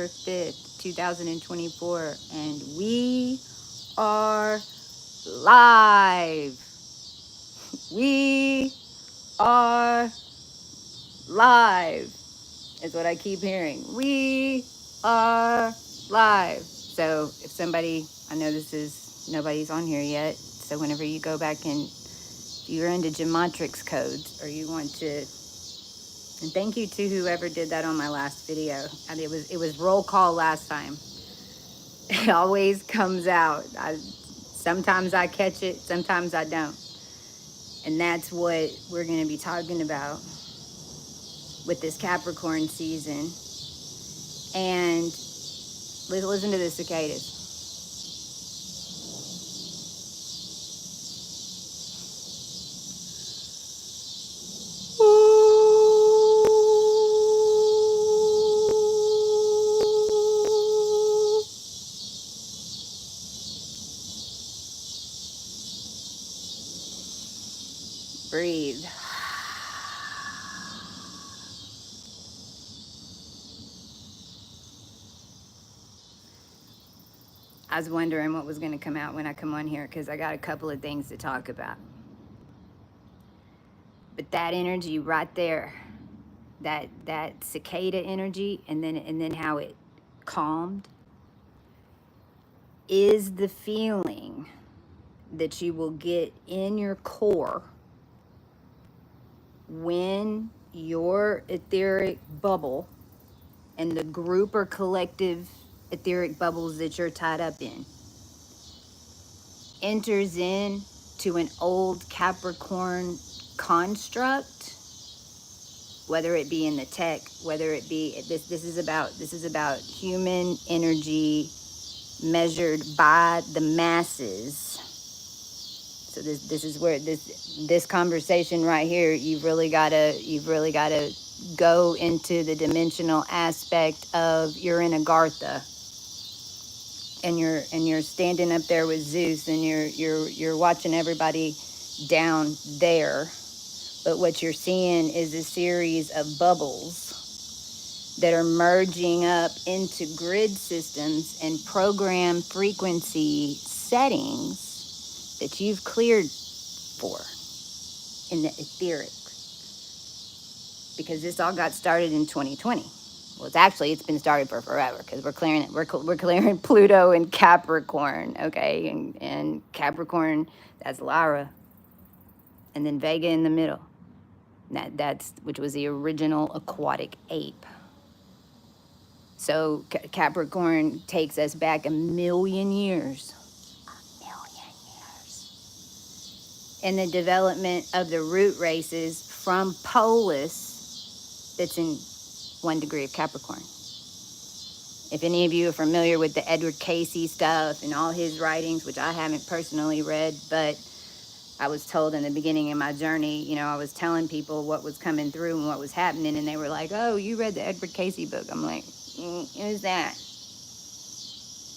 5th, 2024, and we are live. We are live, is what I keep hearing. We are live. So, if somebody, I know nobody's on here yet. So, whenever you go back and if you're into geometrics codes or you want to, and thank you to whoever did that on my last video. And it was roll call last time. It always comes out. Sometimes I catch it, sometimes I don't. And that's what we're going to be talking about with this Capricorn season. And listen to the cicadas. Breathe. I was wondering what was going to come out when I come on here because I got a couple of things to talk about. But that energy right there, that cicada energy, and then how it calmed, is the feeling that you will get in your core when your etheric bubble and the group or collective etheric bubbles that you're tied up in enters in to an old Capricorn construct, whether it be in the tech, whether it be this is about human energy measured by the masses. So this is where this conversation right here, you've really gotta go into the dimensional aspect of you're in Agartha and you're standing up there with Zeus and you're watching everybody down there. But what you're seeing is a series of bubbles that are merging up into grid systems and program frequency settings that you've cleared for in the etheric. Because this all got started in 2020. Well, it's been started for forever because we're clearing it. We're clearing Pluto and Capricorn, okay? And Capricorn, that's Lyra. And then Vega in the middle. That's which was the original aquatic ape. So Capricorn takes us back a million years. In the development of the root races from Polis that's in 1 degree of Capricorn. If any of you are familiar with the Edward Casey stuff and all his writings, which I haven't personally read, but I was told in the beginning of my journey, I was telling people what was coming through and what was happening, and they were like, oh, you read the Edward Casey book. I'm like, who's that?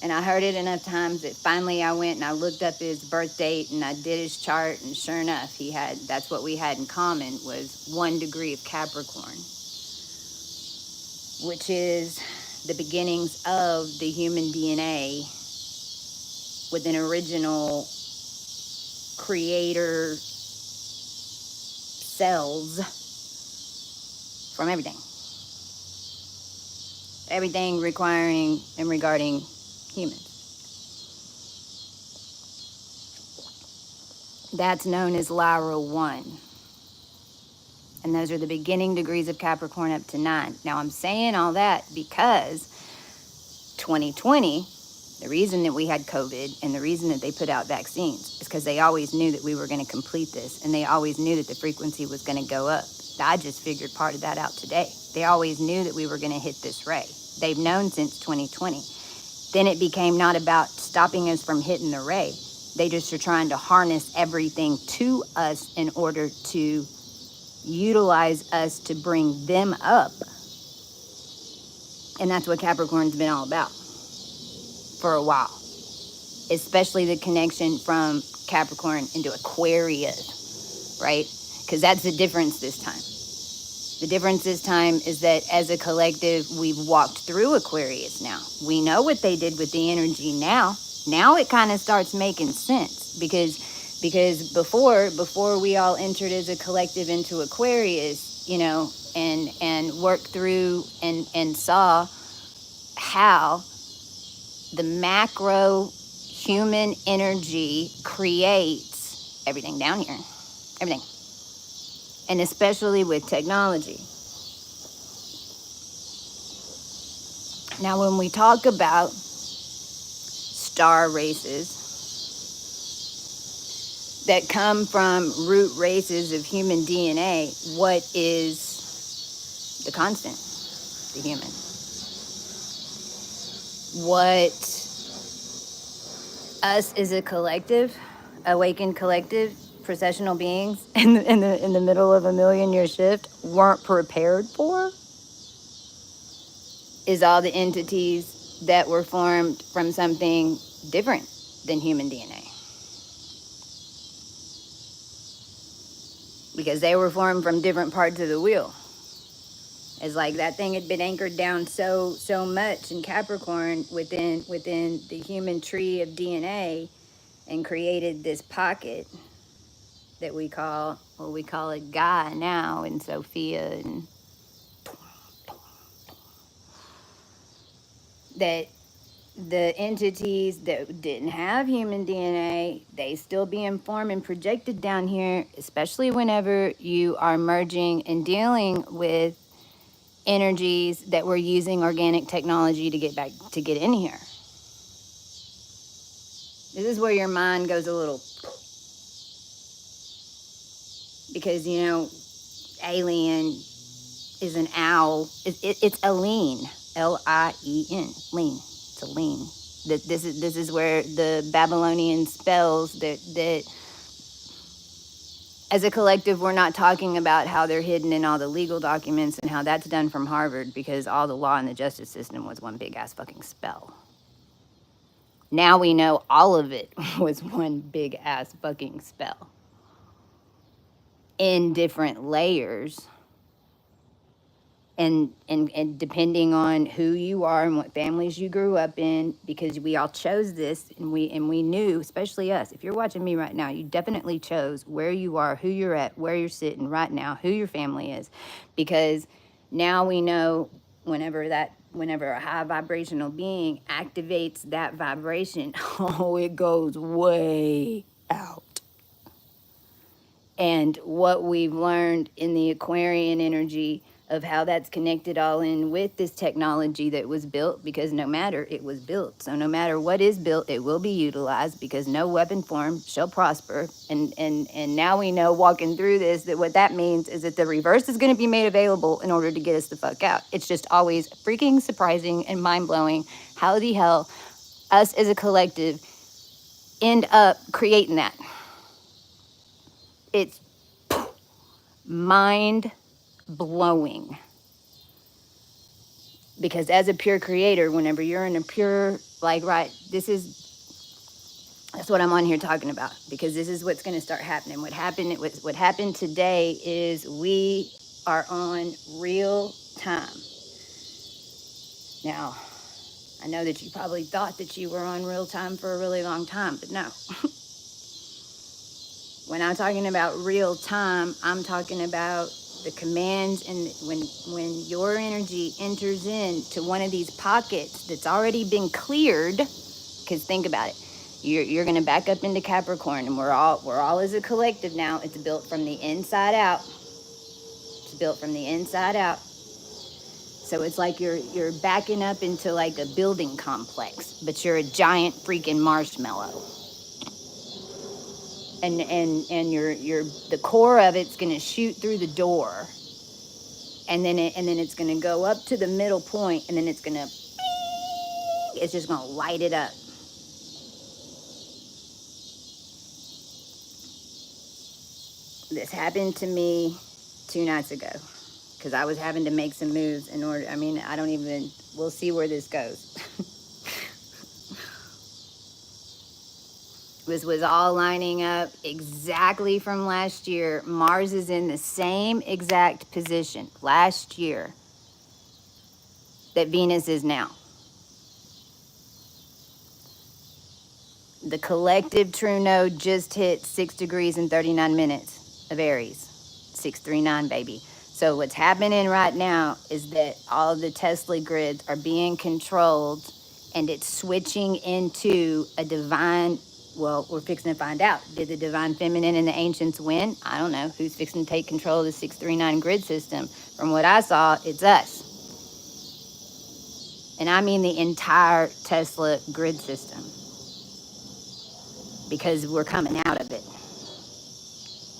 And I heard it enough times that finally I went and I looked up his birth date and I did his chart, and sure enough, that's what we had in common, was 1 degree of Capricorn, which is the beginnings of the human DNA with an original creator cells from everything requiring and regarding humans. That's known as Lyra 1. And those are the beginning degrees of Capricorn up to 9. Now, I'm saying all that because 2020, the reason that we had COVID and the reason that they put out vaccines is because they always knew that we were going to complete this, and they always knew that the frequency was going to go up. I just figured part of that out today. They always knew that we were going to hit this ray. They've known since 2020. Then it became not about stopping us from hitting the ray. They just are trying to harness everything to us in order to utilize us to bring them up. And that's what Capricorn's been all about for a while. Especially the connection from Capricorn into Aquarius, right? Because that's the difference this time. The difference this time is that as a collective, we've walked through Aquarius now. We know what they did with the energy now. Now it kind of starts making sense because before we all entered as a collective into Aquarius, you know, and worked through and saw how the macro human energy creates everything down here. Everything. And especially with technology. Now, when we talk about star races that come from root races of human DNA, what is the constant? The human. What us as a collective, awakened collective, processional beings in the middle of a million-year shift weren't prepared for is all the entities that were formed from something different than human DNA. Because they were formed from different parts of the wheel. It's like that thing had been anchored down so much in Capricorn within the human tree of DNA and created this pocket that we call it Gaia now and Sophia, and that the entities that didn't have human DNA, they still being formed and projected down here, especially whenever you are merging and dealing with energies that were using organic technology to get in here. This is where your mind goes a little, because, you know, alien is an owl. It's a lean, L-I-E-N, lean. It's a lean. This is where the Babylonian spells that as a collective, we're not talking about how they're hidden in all the legal documents and how that's done from Harvard, because all the law and the justice system was one big ass fucking spell. Now we know all of it was one big ass fucking spell in different layers. And depending on who you are and what families you grew up in, because we all chose this, and we knew, especially us. If you're watching me right now, you definitely chose where you are, who you're at, where you're sitting right now, who your family is, because now we know whenever a high vibrational being activates that vibration, oh, it goes way out. And what we've learned in the Aquarian energy of how that's connected all in with this technology that was built, because no matter, it was built. So no matter what is built, it will be utilized, because no weapon form shall prosper. And now we know, walking through this, that what that means is that the reverse is going to be made available in order to get us the fuck out. It's just always freaking surprising and mind-blowing how the hell us as a collective end up creating that. It's mind-blowing. Because as a pure creator, whenever you're in a pure, like, right, that's what I'm on here talking about, because this is what's going to start happening. What happened today is we are on real time. Now, I know that you probably thought that you were on real time for a really long time, but no. When I'm talking about real time, I'm talking about the commands, and when your energy enters into one of these pockets that's already been cleared, because think about it, you're going to back up into Capricorn, and we're all as a collective now. It's built from the inside out. It's built from the inside out. So it's like you're backing up into like a building complex, but you're a giant freaking marshmallow. And the core of it's going to shoot through the door, and then it's going to go up to the middle point, and then it's just going to light it up. This happened to me 2 nights ago, because I was having to make some moves in order. I mean, we'll see where this goes. This was all lining up exactly from last year. Mars is in the same exact position last year that Venus is now. The collective true node just hit 6 degrees and 39 minutes of Aries. 639, baby. So what's happening right now is that all of the Tesla grids are being controlled, and it's switching into a divine, well, we're fixing to find out. Did the divine feminine and the ancients win? I don't know. Who's fixing to take control of the 639 grid system? From what I saw, it's us. And I mean the entire Tesla grid system. Because we're coming out of it.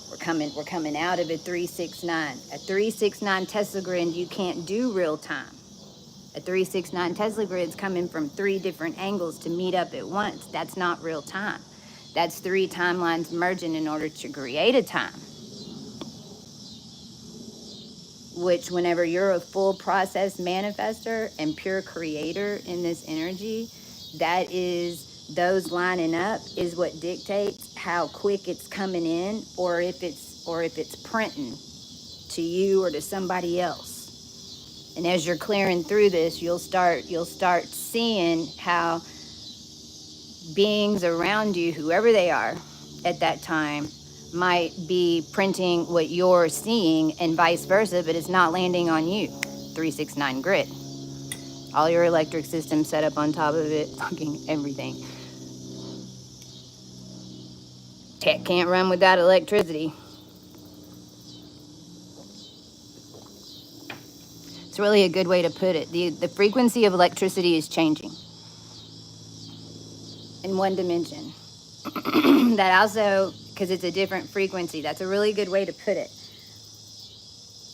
We're coming out of it 369. A 369 Tesla grid, you can't do real time. A 369 Tesla grid's coming from 3 different angles to meet up at once. That's not real time. That's 3 timelines merging in order to create a time. Which, whenever you're a full process manifester and pure creator in this energy, that is, those lining up is what dictates how quick it's coming in, or if it's printing to you or to somebody else. And as you're clearing through this, you'll start seeing how beings around you, whoever they are at that time, might be printing what you're seeing and vice versa, but it's not landing on you. 369 grid. All your electric systems set up on top of it, fucking everything. Tech can't run without electricity. It's really a good way to put it. The frequency of electricity is changing in one dimension. That also, because it's a different frequency, that's a really good way to put it.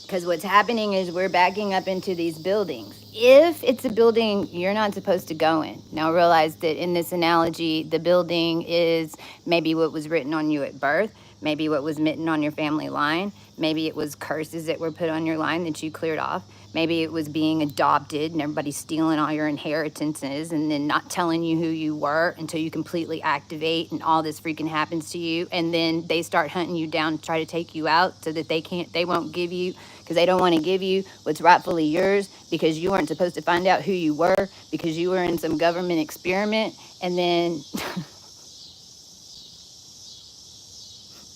Because what's happening is we're backing up into these buildings. If it's a building you're not supposed to go in. Now realize that in this analogy, the building is maybe what was written on you at birth, maybe what was written on your family line, maybe it was curses that were put on your line that you cleared off, maybe it was being adopted and everybody stealing all your inheritances and then not telling you who you were until you completely activate and all this freaking happens to you, and then they start hunting you down to try to take you out so that they won't give you, because they don't want to give you what's rightfully yours, because you weren't supposed to find out who you were, because you were in some government experiment, and then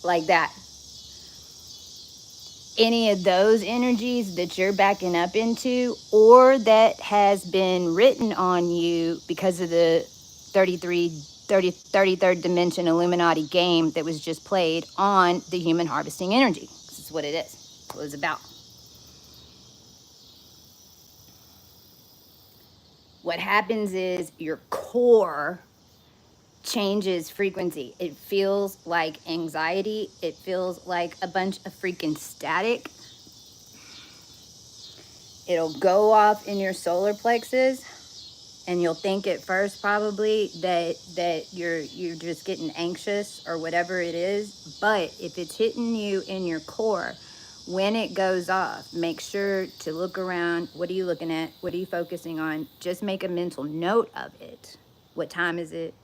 like that. Any of those energies that you're backing up into, or that has been written on you because of the 33rd dimension Illuminati game that was just played on the human harvesting energy. This is what it is. That's what it's about. What happens is your core changes frequency. It feels like anxiety. It feels like a bunch of freaking static. It'll go off in your solar plexus, and you'll think at first probably that you're just getting anxious or whatever it is. But if it's hitting you in your core, when it goes off, make sure to look around. What are you looking at? What are you focusing on? Just make a mental note of it. What time is it?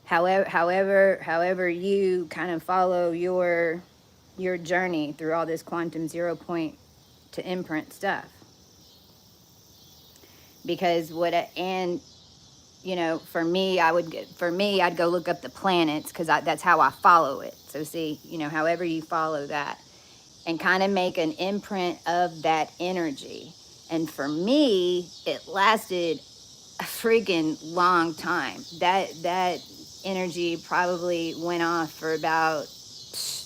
However you kind of follow your journey through all this quantum 0 point to imprint stuff. Because for me, I'd go look up the planets, because that's how I follow it. So see, however you follow that, and kind of make an imprint of that energy. And for me, it lasted a freaking long time. That energy probably went off for about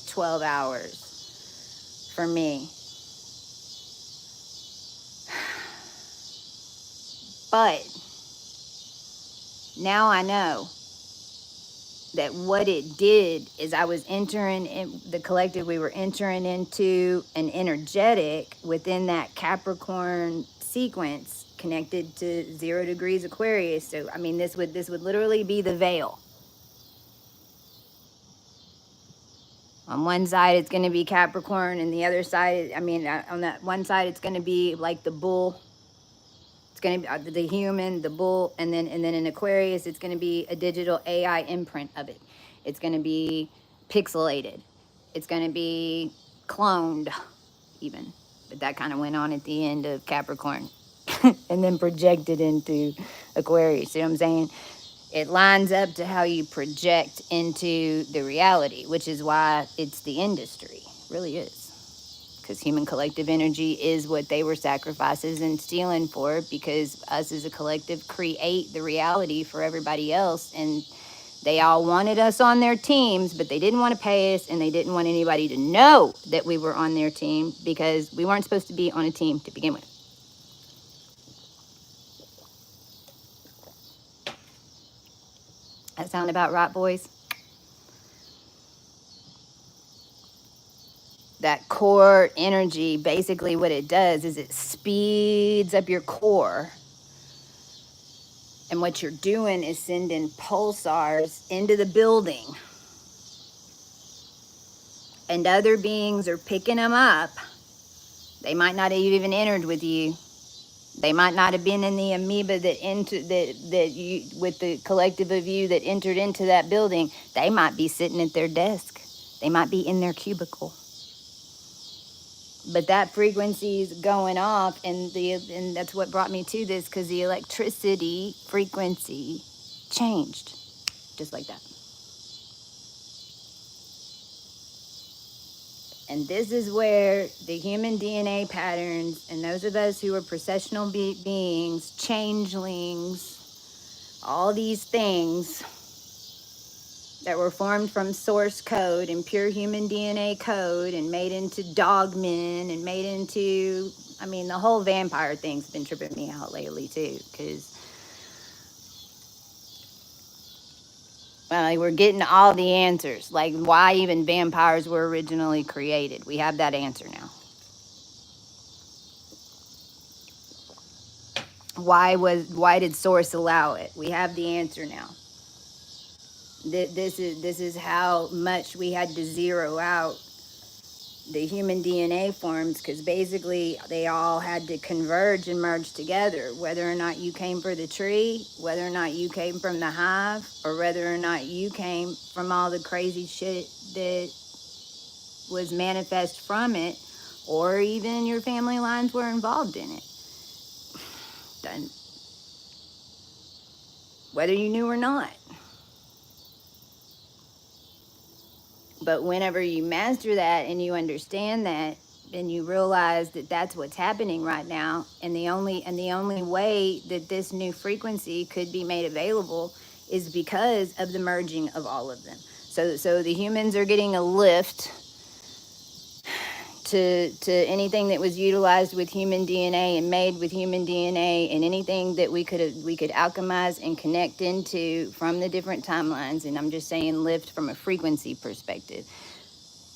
12 hours for me. But now I know that what it did is I was entering in the collective, we were entering into an energetic within that Capricorn sequence connected to 0 degrees Aquarius. So I mean, this would literally be the veil. On one side it's going to be Capricorn, and the other side, on that one side it's going to be like the bull. It's going to be the human, the bull, and then in Aquarius, it's going to be a digital AI imprint of it. It's going to be pixelated. It's going to be cloned, even. But that kind of went on at the end of Capricorn, and then projected into Aquarius. You know what I'm saying? It lines up to how you project into the reality, which is why it's the industry. It really is. Because human collective energy is what they were sacrifices and stealing for, because us as a collective create the reality for everybody else. And they all wanted us on their teams, but they didn't want to pay us, and they didn't want anybody to know that we were on their team, because we weren't supposed to be on a team to begin with. That sound about right, boys? That core energy, basically what it does is it speeds up your core. And what you're doing is sending pulsars into the building. And other beings are picking them up. They might not have even entered with you. They might not have been in the amoeba that you, with the collective of you that entered into that building. They might be sitting at their desk. They might be in their cubicle. But that frequency is going off, and that's what brought me to this, because the electricity frequency changed, just like that. And this is where the human DNA patterns, and those of us who are processional beings, changelings, all these things that were formed from source code and pure human DNA code and made into dogmen and made into, I mean, the whole vampire thing's been tripping me out lately too, because we're getting all the answers, like why even vampires were originally created. We have that answer now. Why did source allow it? We have the answer now. This is how much we had to zero out the human DNA forms, because basically they all had to converge and merge together, whether or not you came for the tree, whether or not you came from the hive, or whether or not you came from all the crazy shit that was manifest from it, or even your family lines were involved in it. Done. Whether you knew or not. But whenever you master that and you understand that, then you realize that that's what's happening right now. And the only way that this new frequency could be made available is because of the merging of all of them. So the humans are getting a lift to anything that was utilized with human DNA and made with human DNA, and anything that we could alchemize and connect into from the different timelines. And I'm just saying lift from a frequency perspective.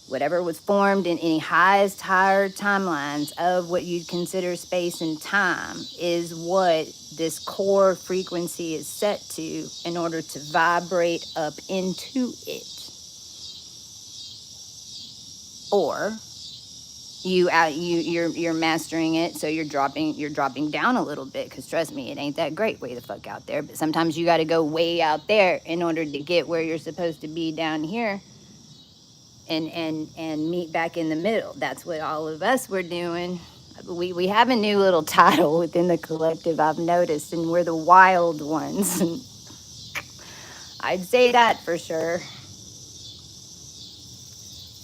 Whatever was formed in any highest higher timelines of what you'd consider space and time is what this core frequency is set to in order to vibrate up into it. Or you're mastering it, so you're dropping down a little bit, because trust me, it ain't that great way the fuck out there. But sometimes you got to go way out there in order to get where you're supposed to be down here, and meet back in the middle. That's what all of us were doing. We have a new little title within the collective, I've noticed, and we're the wild ones. I'd say that for sure.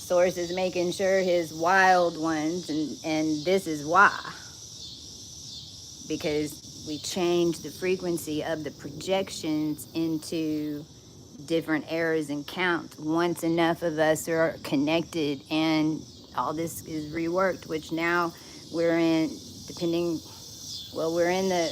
Source is making sure his wild ones, and this is why. Because we change the frequency of the projections into different eras and counts. Once enough of us are connected and all this is reworked, which now we're in, we're in the,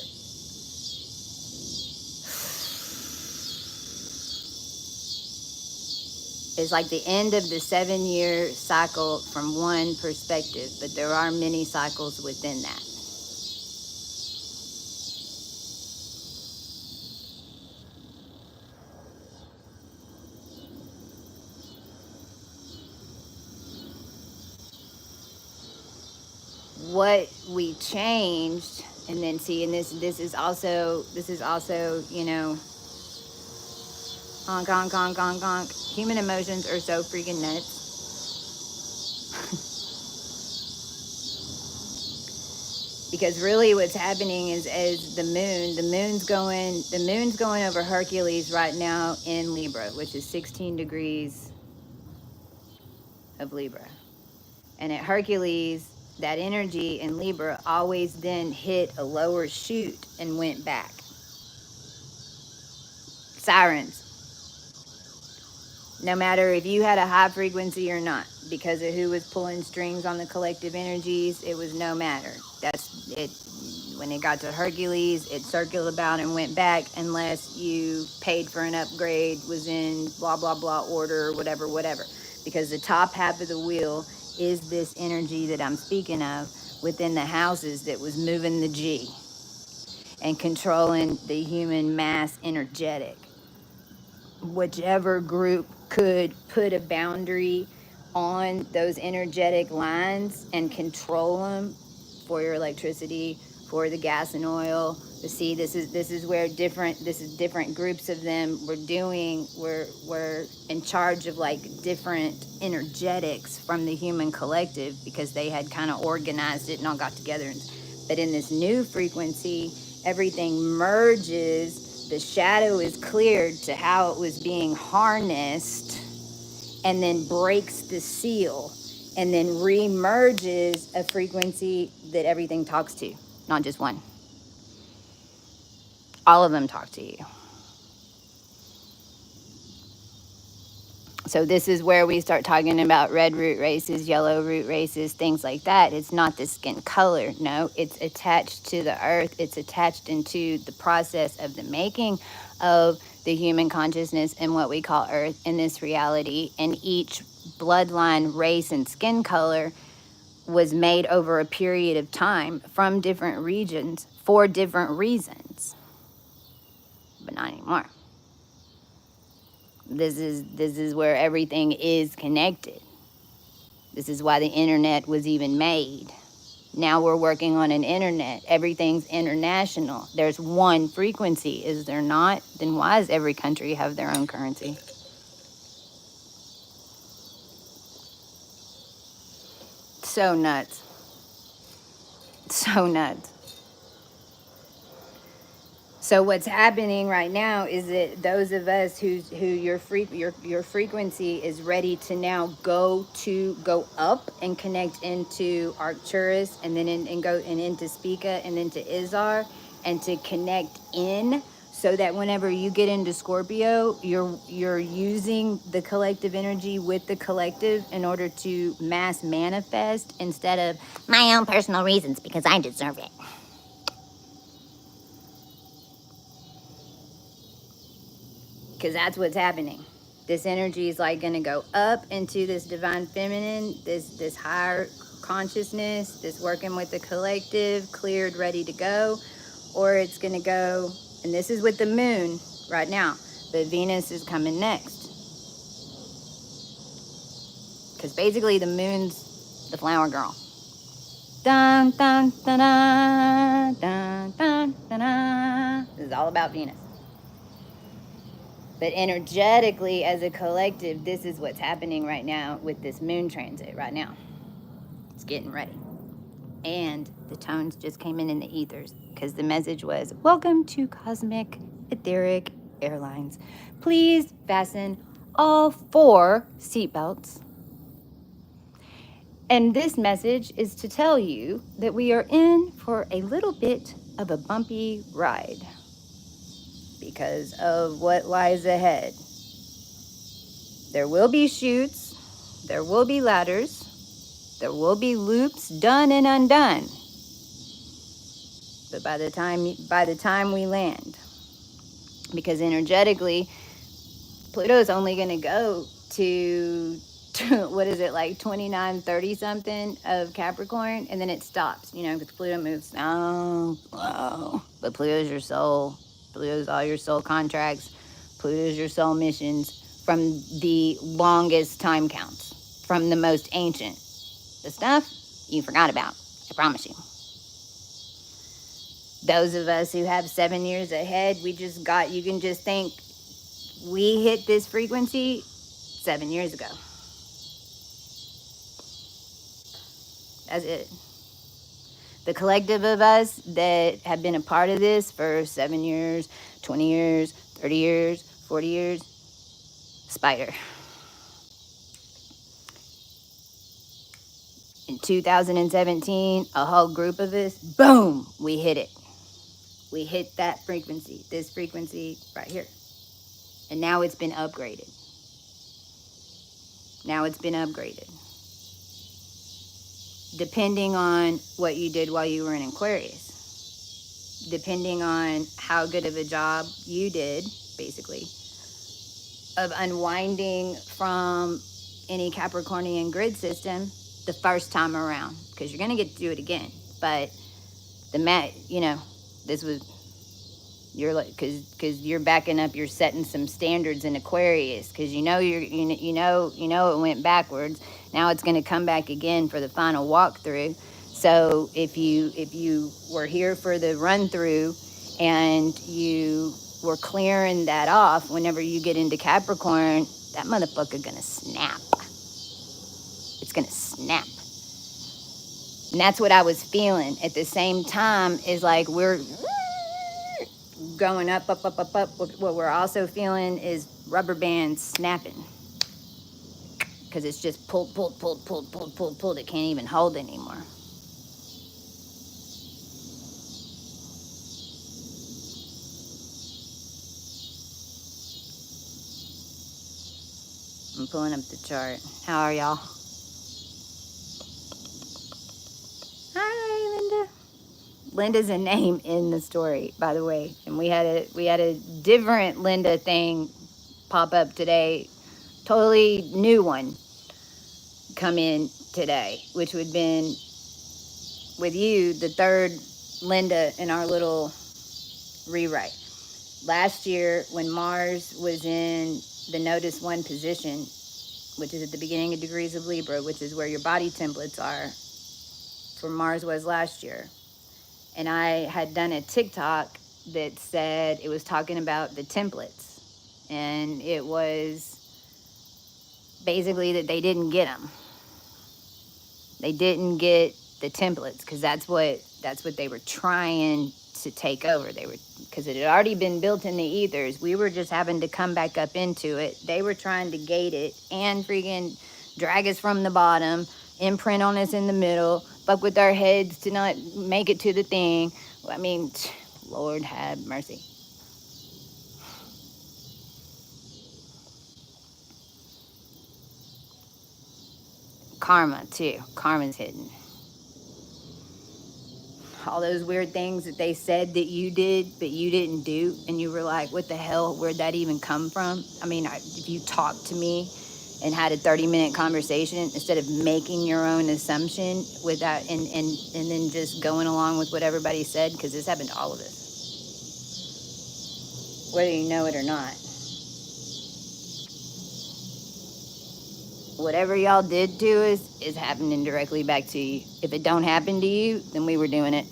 it's like the end of the 7-year cycle from one perspective, but there are many cycles within that. What we changed And then see, and this is also, you know, honk, honk, honk, honk, honk. Human emotions are so freaking nuts. Because really what's happening is the moon's going over Hercules right now in Libra, which is 16 degrees of Libra. And at Hercules, that energy in Libra always then hit a lower chute and went back. Sirens. No matter if you had a high frequency or not, because of who was pulling strings on the collective energies, it was no matter. That's it. When it got to Hercules, it circled about and went back unless you paid for an upgrade, was in blah, blah, blah order, whatever, whatever. Because the top half of the wheel is this energy that I'm speaking of within the houses that was moving the G and controlling the human mass energetic. Whichever group could put a boundary on those energetic lines and control them for your electricity, for the gas and oil. You see, this is where different groups of them were in charge of like different energetics from the human collective, because they had kind of organized it and all got together. But in this new frequency, everything merges. The shadow is cleared to how it was being harnessed, and then breaks the seal, and then re-merges a frequency that everything talks to, not just one. All of them talk to you. So this is where we start talking about red root races, yellow root races, things like that. It's not the skin color. No, it's attached to the earth. It's attached into the process of the making of the human consciousness and what we call earth in this reality. And each bloodline, race, and skin color was made over a period of time from different regions for different reasons. But not anymore. This is where everything is connected. This is why the internet was even made. Now we're working on an internet. Everything's international. There's one frequency, is there not? Then why does every country have their own currency? So nuts. So nuts. So what's happening right now is that those of us who your frequency is ready to now go up and connect into Arcturus, and then go into Spica, and then to Izar, and to connect in, so that whenever you get into Scorpio, you're using the collective energy with the collective in order to mass manifest, instead of my own personal reasons because I deserve it. Because that's what's happening. This energy is like going to go up into this divine feminine, this higher consciousness, this working with the collective, cleared, ready to go. Or it's going to go, and this is with the moon right now, but Venus is coming next. Because basically the moon's the flower girl. Dun, dun, dun, dun, dun, dun, dun, dun. This is all about Venus. But energetically, as a collective, this is what's happening right now with this moon transit right now. It's getting ready. And the tones just came in the ethers, because the message was, welcome to Cosmic Etheric Airlines. Please fasten all 4 seatbelts. And this message is to tell you that we are in for a little bit of a bumpy ride, because of what lies ahead. There will be chutes, there will be ladders, there will be loops done and undone. But by the time we land, because energetically, Pluto's only going to go to what is it, like 29, 30 something of Capricorn, and then it stops, because Pluto moves so slow. But Pluto's your soul. Pluto's all your soul contracts. Pluto's your soul missions from the longest time counts, from the most ancient. The stuff you forgot about, I promise you. Those of us who have 7 years ahead, you can just think we hit this frequency 7 years ago. That's it. The collective of us that have been a part of this for 7 years, 20 years, 30 years, 40 years, spider. In 2017, a whole group of us, boom, we hit it. We hit that frequency, this frequency right here. And now it's been upgraded. Now it's been upgraded. Depending on what you did while you were in Aquarius. Depending on how good of a job you did, basically, of unwinding from any Capricornian grid system the first time around. Because you're going to get to do it again. But this was, you're like, because you're backing up, you're setting some standards in Aquarius, because you know it went backwards. Now it's going to come back again for the final walkthrough. So if you were here for the run through and you were clearing that off, whenever you get into Capricorn, that motherfucker gonna snap. It's gonna snap. And that's what I was feeling at the same time. Is like we're going up. What we're also feeling is rubber bands snapping, because it's just pulled. It can't even hold anymore. I'm pulling up the chart. How are y'all? Hi, Linda. Linda's a name in the story, by the way. And we had a different Linda thing pop up today. Totally new one come in today, which would have been with you, the third Linda in our little rewrite. Last year, when Mars was in the Notice 1 position, which is at the beginning of degrees of Libra, which is where your body templates are, where Mars was last year. And I had done a TikTok that said, it was talking about the templates. And it was basically that they didn't get them. They didn't get the templates, because that's what they were trying to take over. Because it had already been built in the ethers. We were just having to come back up into it. They were trying to gate it and freaking drag us from the bottom, imprint on us in the middle, fuck with our heads to not make it to the thing. I mean, Lord have mercy. Karma too. Karma's hidden. All those weird things that they said that you did, but you didn't do, and you were like, what the hell, where'd that even come from? I mean, if you talked to me and had a 30-minute conversation, instead of making your own assumption without, and then just going along with what everybody said, because this happened to all of us, whether you know it or not. Whatever y'all did to us is happening directly back to you. If it don't happen to you, then we were doing it.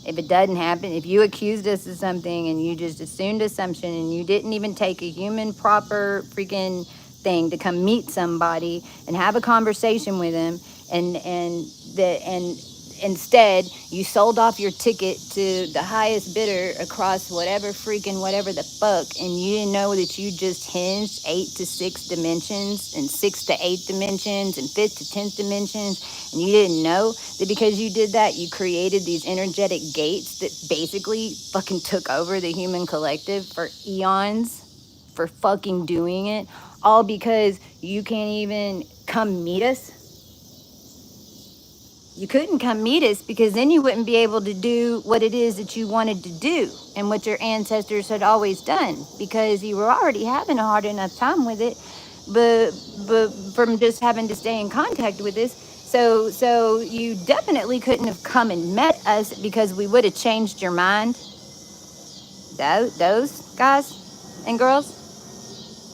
If it doesn't happen, if you accused us of something and you just assumed assumption and you didn't even take a human proper freaking thing to come meet somebody and have a conversation with them, and instead you sold off your ticket to the highest bidder across whatever the fuck, and you didn't know that you just hinged 8 to 6 dimensions and 6 to 8 dimensions and 5th to 10th dimensions, and you didn't know that because you did that, you created these energetic gates that basically fucking took over the human collective for eons for fucking doing it, all because you can't even come meet us. You couldn't come meet us because then you wouldn't be able to do what it is that you wanted to do and what your ancestors had always done, because you were already having a hard enough time with it, but from just having to stay in contact with us. So you definitely couldn't have come and met us, because we would have changed your mind. Those guys and girls,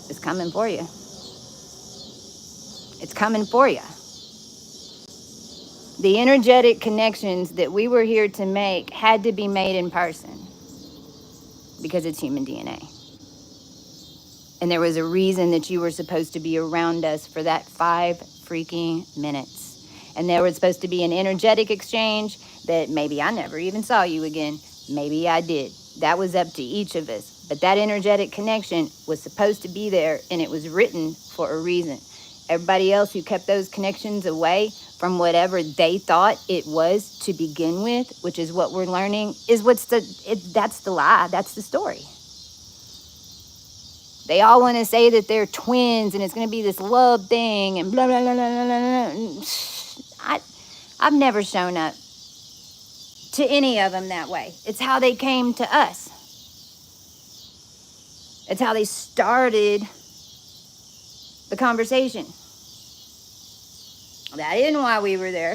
it's coming for you. It's coming for you. The energetic connections that we were here to make had to be made in person because it's human DNA. And there was a reason that you were supposed to be around us for that 5 freaking minutes. And there was supposed to be an energetic exchange that maybe I never even saw you again. Maybe I did. That was up to each of us. But that energetic connection was supposed to be there, and it was written for a reason. Everybody else who kept those connections away from whatever they thought it was to begin with, which is what we're learning, is that's the lie. That's the story. They all want to say that they're twins and it's going to be this love thing and blah, blah, blah, blah, blah, blah. I've never shown up to any of them that way. It's how they came to us. It's how they started the conversation. That isn't why we were there.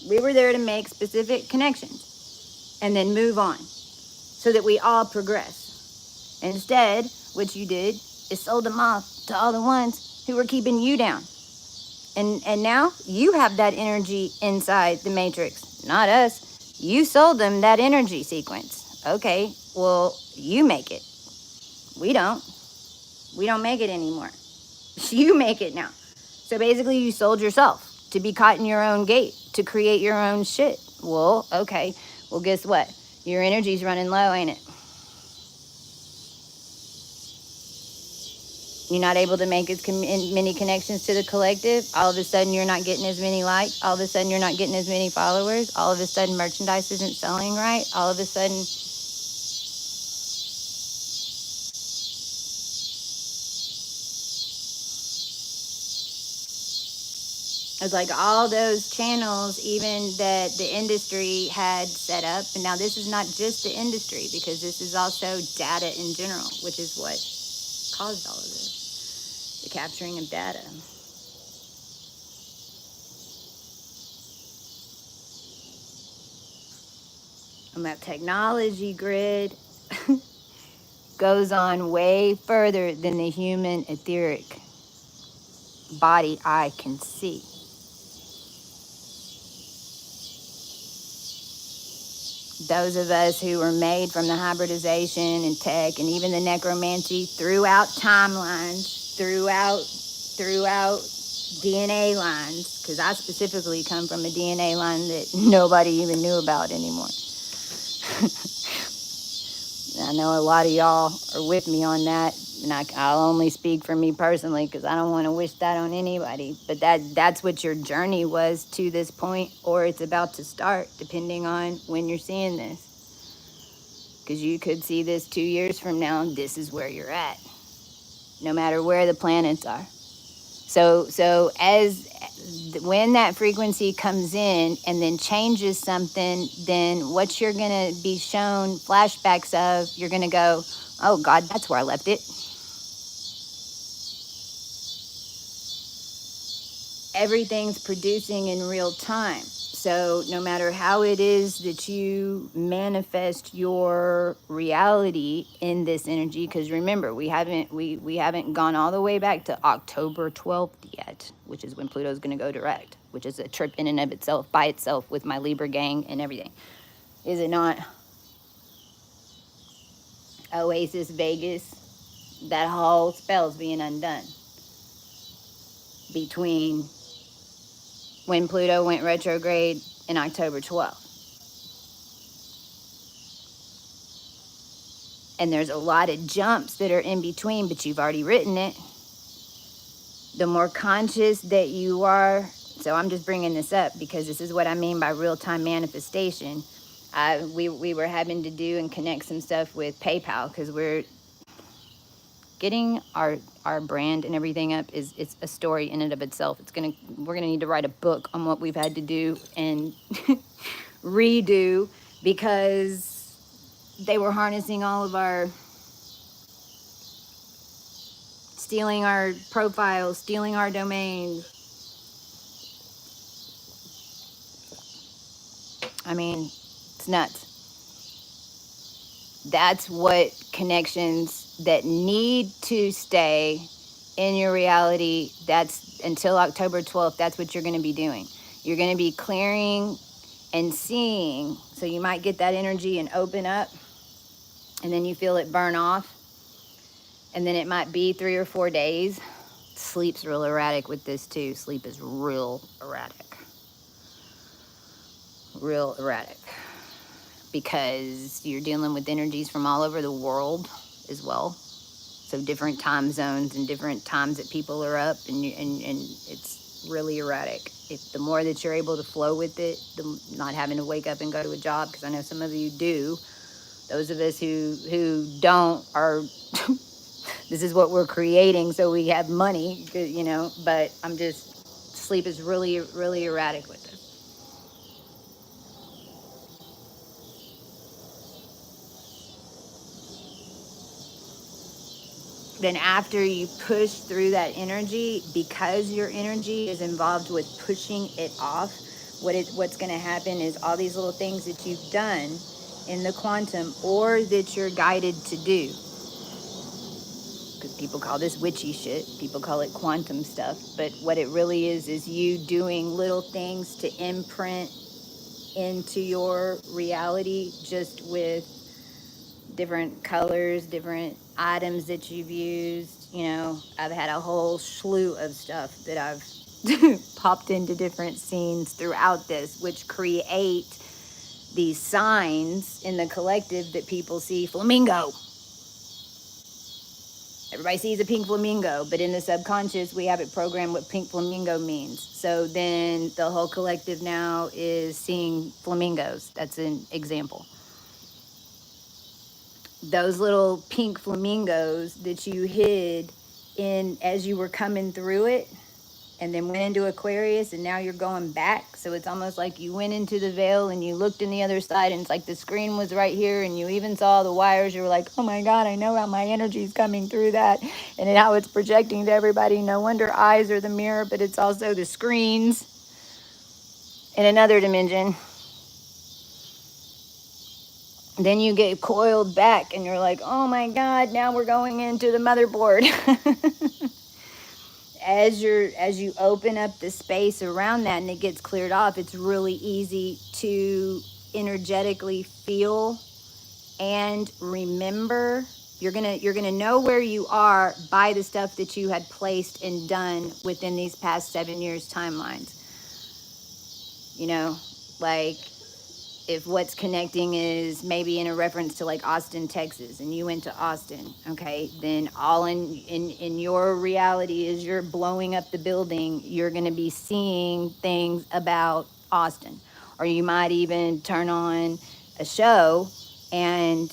We were there to make specific connections and then move on so that we all progress. Instead, what you did is sold them off to all the ones who were keeping you down. And now you have that energy inside the matrix, not us. You sold them that energy sequence. Okay, well, you make it. We don't. We don't make it anymore. You make it now. So basically you sold yourself to be caught in your own gate, to create your own shit. Well, okay. Well, guess what? Your energy's running low, ain't it? You're not able to make as many connections to the collective. All of a sudden, you're not getting as many likes. All of a sudden, you're not getting as many followers. All of a sudden, merchandise isn't selling right. All of a sudden, it's like all those channels, even that the industry had set up. And now this is not just the industry, because this is also data in general, which is what caused all of this. The capturing of data. And that technology grid goes on way further than the human etheric body eye can see. Those of us who were made from the hybridization and tech and even the necromancy throughout timelines, throughout DNA lines, because I specifically come from a DNA line that nobody even knew about anymore. I know a lot of y'all are with me on that, and I'll only speak for me personally because I don't want to wish that on anybody. But that's what your journey was to this point, or it's about to start, depending on when you're seeing this. Because you could see this 2 years from now, and this is where you're at, no matter where the planets are. So when that frequency comes in and then changes something, then what you're going to be shown flashbacks of, you're going to go, oh God, that's where I left it. Everything's producing in real time. So no matter how it is that you manifest your reality in this energy, because remember, we haven't gone all the way back to October 12th yet, which is when Pluto's going to go direct, which is a trip in and of itself, by itself, with my Libra gang and everything. Is it not? Oasis, Vegas, that whole spell's being undone between when Pluto went retrograde in October 12th. And there's a lot of jumps that are in between, but you've already written it. The more conscious that you are, so I'm just bringing this up because this is what I mean by real-time manifestation. We were having to do and connect some stuff with PayPal because we're getting our brand and everything up. It's a story in and of itself. We're gonna need to write a book on what we've had to do and redo, because they were harnessing all of our, stealing our profiles, stealing our domains. I mean, it's nuts. That's what connections that need to stay in your reality, that's until October 12th, that's what you're going to be doing. You're going to be clearing and seeing. So you might get that energy and open up, and then you feel it burn off. And then it might be 3 or 4 days. Sleep's real erratic with this too. Sleep is real erratic. Real erratic. Because you're dealing with energies from all over the world as well. So different time zones and different times that people are up, and it's really erratic. If the more that you're able to flow with it, not having to wake up and go to a job, because I know some of you do. Those of us who don't are, this is what we're creating, so we have money, you know. But sleep is really, really erratic with this. Then after you push through that energy, because your energy is involved with pushing it off, what's going to happen is all these little things that you've done in the quantum, or that you're guided to do, because people call this witchy shit, people call it quantum stuff, but what it really is you doing little things to imprint into your reality, just with different colors, different items that you've used. You know, I've had a whole slew of stuff that I've popped into different scenes throughout this, which create these signs in the collective that people see. Flamingo. Everybody sees a pink flamingo, but in the subconscious, we have it programmed what pink flamingo means. So then the whole collective now is seeing flamingos. That's an example. Those little pink flamingos that you hid in as you were coming through it, and then went into Aquarius, and now you're going back. So it's almost like you went into the veil and you looked in the other side, and it's like the screen was right here, and you even saw the wires. You were like, oh my God, I know how my energy is coming through that, and how it's projecting to everybody. No wonder eyes are the mirror, but it's also the screens in another dimension. Then you get coiled back, and you're like, oh my God, now we're going into the motherboard. As you open up the space around that and it gets cleared off, it's really easy to energetically feel and remember. You're gonna know where you are by the stuff that you had placed and done within these past 7 years timelines. You know, like, if what's connecting is maybe in a reference to like Austin, Texas, and you went to Austin, okay, then all in your reality, is you're blowing up the building, you're going to be seeing things about Austin. Or you might even turn on a show and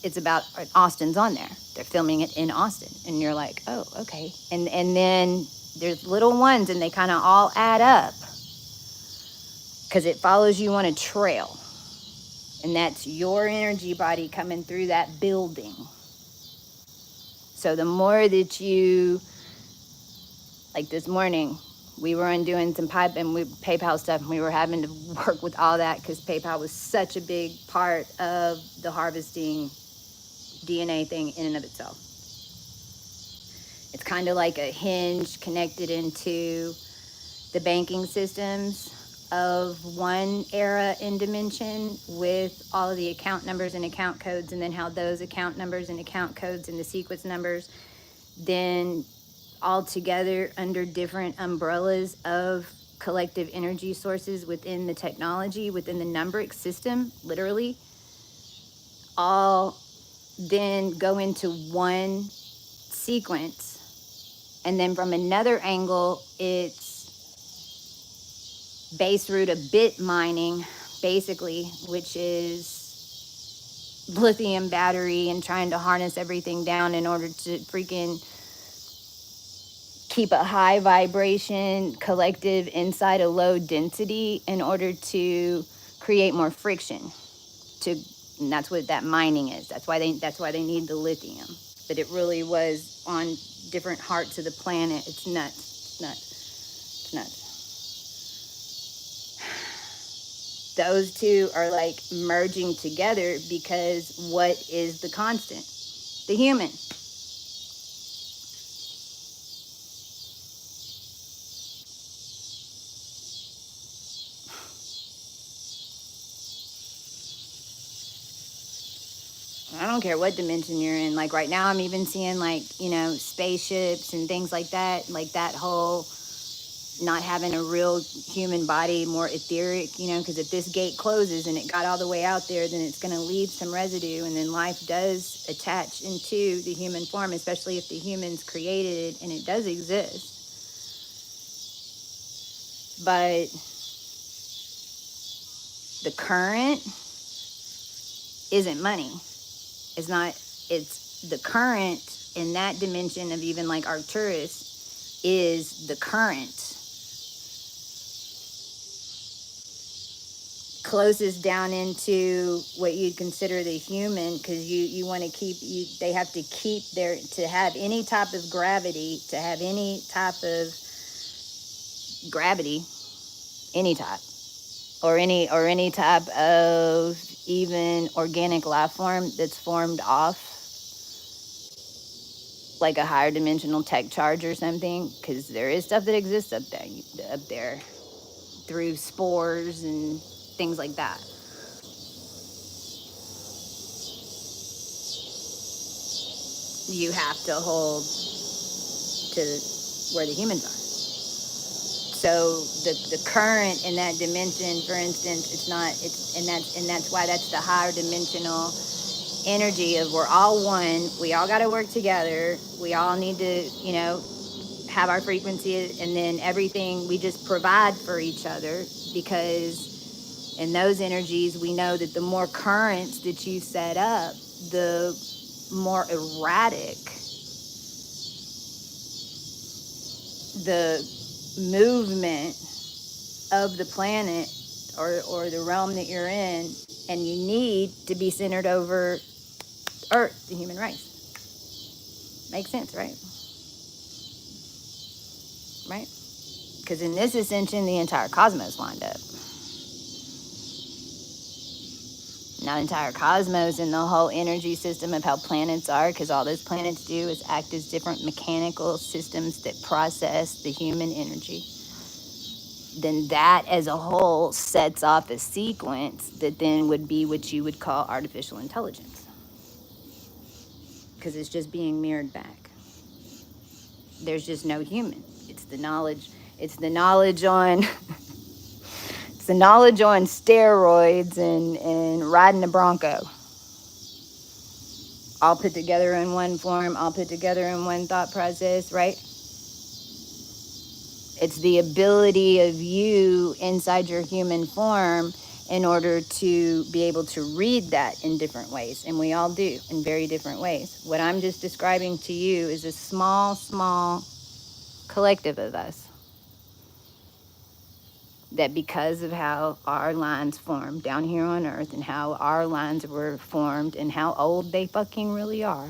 it's about Austin's on there. They're filming it in Austin, and you're like, oh, okay. And then there's little ones, and they kind of all add up, because it follows you on a trail. And that's your energy body coming through that building. So the more that you, like this morning, we were undoing some PayPal stuff, and we were having to work with all that, because PayPal was such a big part of the harvesting DNA thing in and of itself. It's kind of like a hinge connected into the banking systems of one era in dimension, with all of the account numbers and account codes, and then how those account numbers and account codes and the sequence numbers then all together under different umbrellas of collective energy sources within the technology, within the numeric system, literally, all then go into one sequence. And then from another angle, it's base root of bit mining, basically, which is lithium battery and trying to harness everything down in order to freaking keep a high vibration collective inside a low density, in order to create more friction. And that's what that mining is. That's why they need the lithium. But it really was on different hearts of the planet. It's nuts. It's nuts. It's nuts. Those two are like merging together, because what is the constant? The human. I don't care what dimension you're in. Like right now, I'm even seeing like, you know, spaceships and things like that. Like that whole not having a real human body, more etheric, you know, because if this gate closes and it got all the way out there, then it's going to leave some residue. And then life does attach into the human form, especially if the humans created it and it does exist. But the current isn't money. It's not, it's the current in that dimension of even like Arcturus is the current closest down into what you'd consider the human, because you want to keep you they have to keep their to have any type of gravity, to have any type of gravity, any type or any type of even organic life form that's formed off like a higher dimensional tech charge or something, because there is stuff that exists up there through spores and things like that. You have to hold to where the humans are. So the current in that dimension, for instance, it's not it's and that's why that's the higher dimensional energy of we're all one. We all got to work together. We all need to, you know, have our frequency, and then everything we just provide for each other, because in those energies we know that the more currents that you set up, the more erratic the movement of the planet or the realm that you're in, and you need to be centered over Earth, the human race. Makes sense, right? Right? Because in this ascension, the entire cosmos lined up. Not entire cosmos and the whole energy system of how planets are, because all those planets do is act as different mechanical systems that process the human energy. Then that as a whole sets off a sequence that then would be what you would call artificial intelligence, because it's just being mirrored back. There's just no human. It's the knowledge. It's the knowledge on. It's the knowledge on steroids and riding a Bronco. All put together in one form. All put together in one thought process. Right. It's the ability of you inside your human form in order to be able to read that in different ways. And we all do in very different ways. What I'm just describing to you is a small, small collective of us that, because of how our lines formed down here on Earth and how our lines were formed and how old they fucking really are,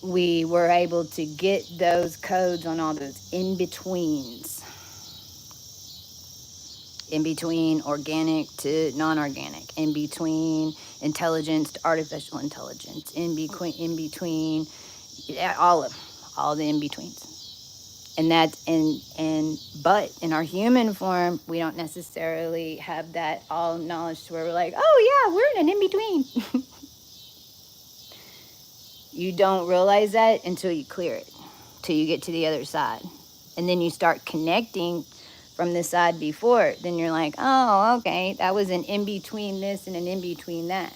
we were able to get those codes on all those in-betweens, in between organic to non-organic, in between intelligence to artificial intelligence, in between yeah, all the in-betweens. And that but in our human form, we don't necessarily have that all knowledge to where we're like, oh yeah, we're in an in-between. You don't realize that until you clear it, till you get to the other side. And then you start connecting from the side before, then you're like, oh, okay, that was an in-between this and an in-between that.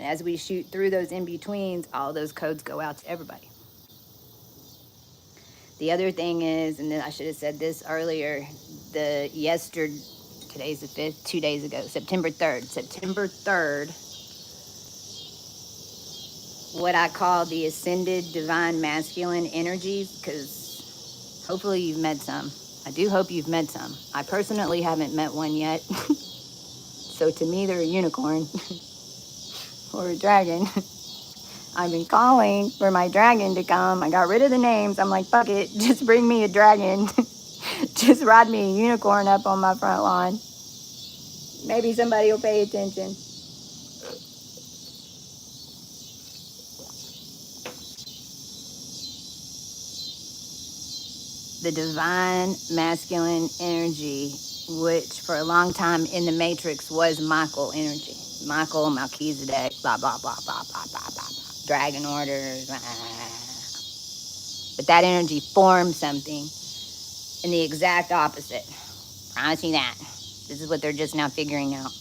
As we shoot through those in-betweens, all those codes go out to everybody. The other thing is, and then I should have said this earlier, today's the 5th, 2 days ago, September 3rd, what I call the ascended divine masculine energies, because hopefully you've met some. I do hope you've met some. I personally haven't met one yet. So to me, they're a unicorn or a dragon. I've been calling for my dragon to come. I got rid of the names. I'm like, fuck it, just bring me a dragon. Just ride me a unicorn up on my front lawn. Maybe somebody will pay attention. The divine masculine energy which for a long time in the Matrix was Michael energy. Michael, Melchizedek, blah, blah, blah, blah, blah, blah, blah, blah. Dragon orders. Blah. But that energy formed something in the exact opposite. Promise you that. This is what they're just now figuring out.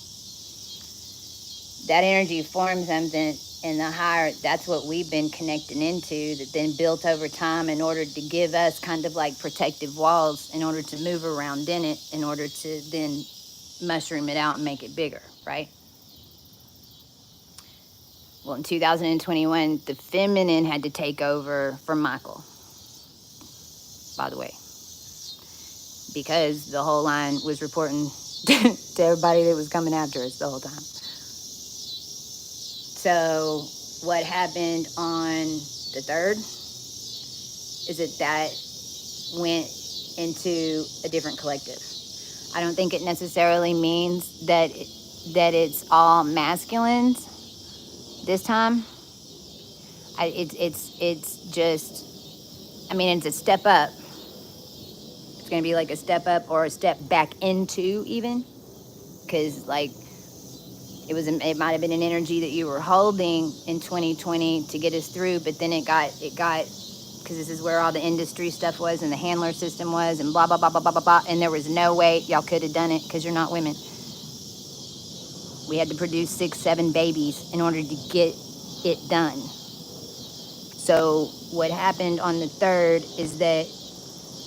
That energy formed something in the higher, that's what we've been connecting into, that then built over time in order to give us kind of like protective walls in order to move around in it, in order to then mushroom it out and make it bigger, right? Well, in 2021, the feminine had to take over for Michael, by the way, because the whole line was reporting to everybody that was coming after us the whole time. So what happened on the 3rd is that went into a different collective. I don't think it necessarily means that it's all masculines this time. It's just, I mean, it's a step up. It's gonna be like a step up or a step back into even, because like it might have been an energy that you were holding in 2020 to get us through, but then it got because this is where all the industry stuff was and the handler system was and blah blah blah blah blah blah blah, and there was no way y'all could have done it because you're not women. We had to produce 6-7 babies in order to get it done. So what happened on the 3rd is that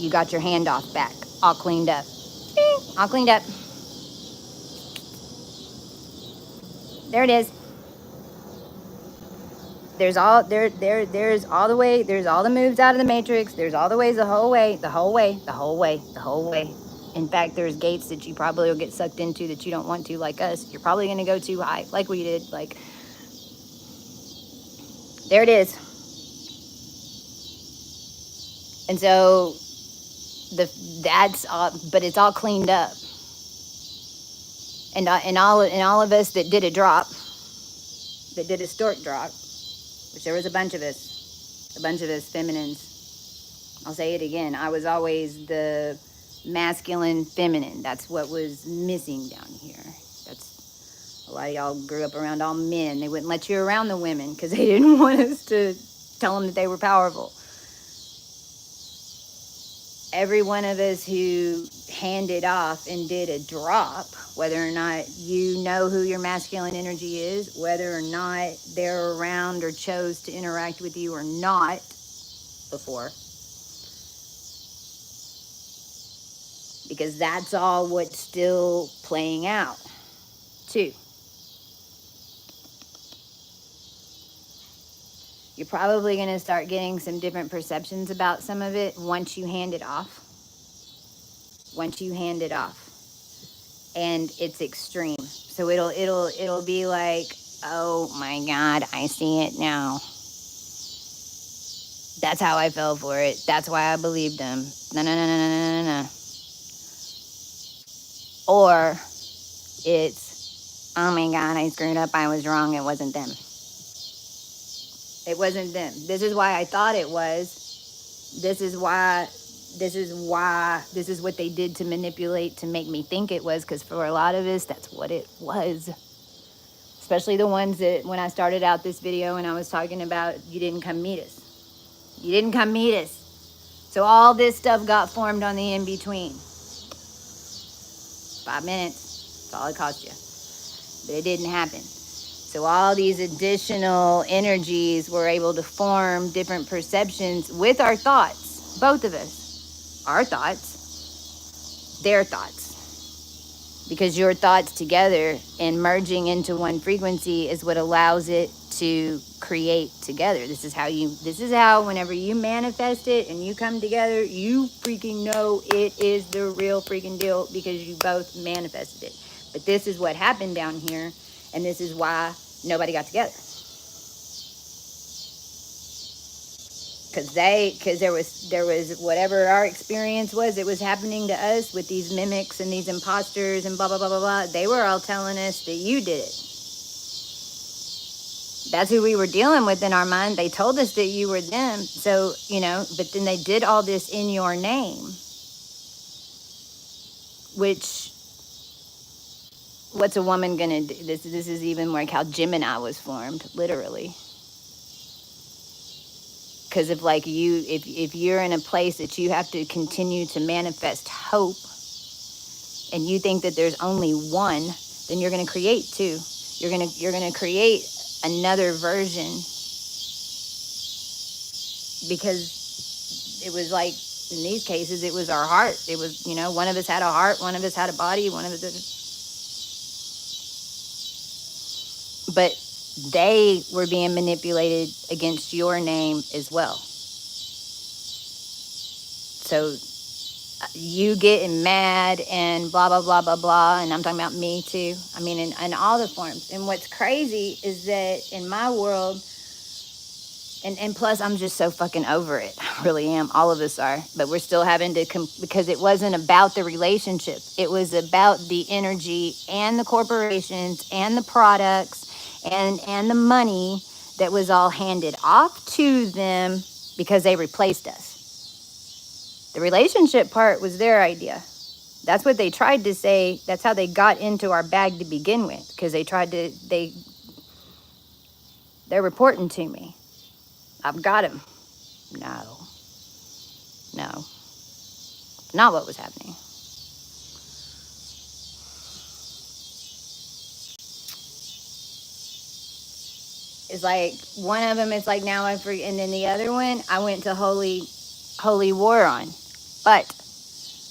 you got your handoff back, all cleaned up. All cleaned up. There it is. There's all there's all the way, there's all the moves out of the Matrix, there's all the ways, the whole way. In fact, there's gates that you probably will get sucked into that you don't want to, like us. You're probably going to go too high, like we did. Like, there it is. And so that's all, but it's all cleaned up. And all of us that did a drop, that did a stork drop, which there was a bunch of us feminines. I'll say it again. I was always the masculine feminine. That's what was missing down here. That's a lot of y'all grew up around all men. They wouldn't let you around the women because they didn't want us to tell them that they were powerful. Every one of us who handed off and did a drop, whether or not you know who your masculine energy is, whether or not they're around or chose to interact with you or not before, because that's all what's still playing out too. You're probably going to start getting some different perceptions about some of it once you hand it off. And it's extreme. So it'll be like, oh my God, I see it now. That's how I fell for it. That's why I believed them. No. Or it's, oh my God, I screwed up. I was wrong. It wasn't them. It wasn't them. This is why I thought it was. This is what they did to manipulate, to make me think it was, because for a lot of us, that's what it was. Especially the ones that, when I started out this video and I was talking about, you didn't come meet us. You didn't come meet us. So all this stuff got formed on the in-between. 5 minutes, that's all it cost you. But it didn't happen. So all these additional energies were able to form different perceptions with our thoughts, both of us. Our thoughts, their thoughts. Because your thoughts together and merging into one frequency is what allows it to create together. This is how whenever you manifest it and you come together, you freaking know it is the real freaking deal because you both manifested it. But this is what happened down here. And this is why nobody got together. Because there was whatever our experience was, it was happening to us with these mimics and these imposters and blah, blah, blah, blah, blah. They were all telling us that you did it. That's who we were dealing with in our mind. They told us that you were them. So, but then they did all this in your name. which, what's a woman gonna do? This is even like how Gemini was formed, literally. Because if like you, if you're in a place that you have to continue to manifest hope, and you think that there's only one, then you're gonna create two. You're gonna create another version, because it was like, in these cases, it was our heart. It was, you know, one of us had a heart, one of us had a body, one of us didn't. But they were being manipulated against your name as well. So you getting mad and blah, blah, blah, blah, blah. And I'm talking about me too. I mean, in all the forms. And what's crazy is that in my world, and plus I'm just so fucking over it. I really am. All of us are. But we're still having to, because it wasn't about the relationship. It was about the energy and the corporations and the products and the money that was all handed off to them because they replaced us. The relationship part was their idea. That's what they tried to say. That's how they got into our bag to begin with, because they're reporting to me. I've got him. No, not what was happening. It's like one of them is like, now I forget, and then the other one I went to holy war on. But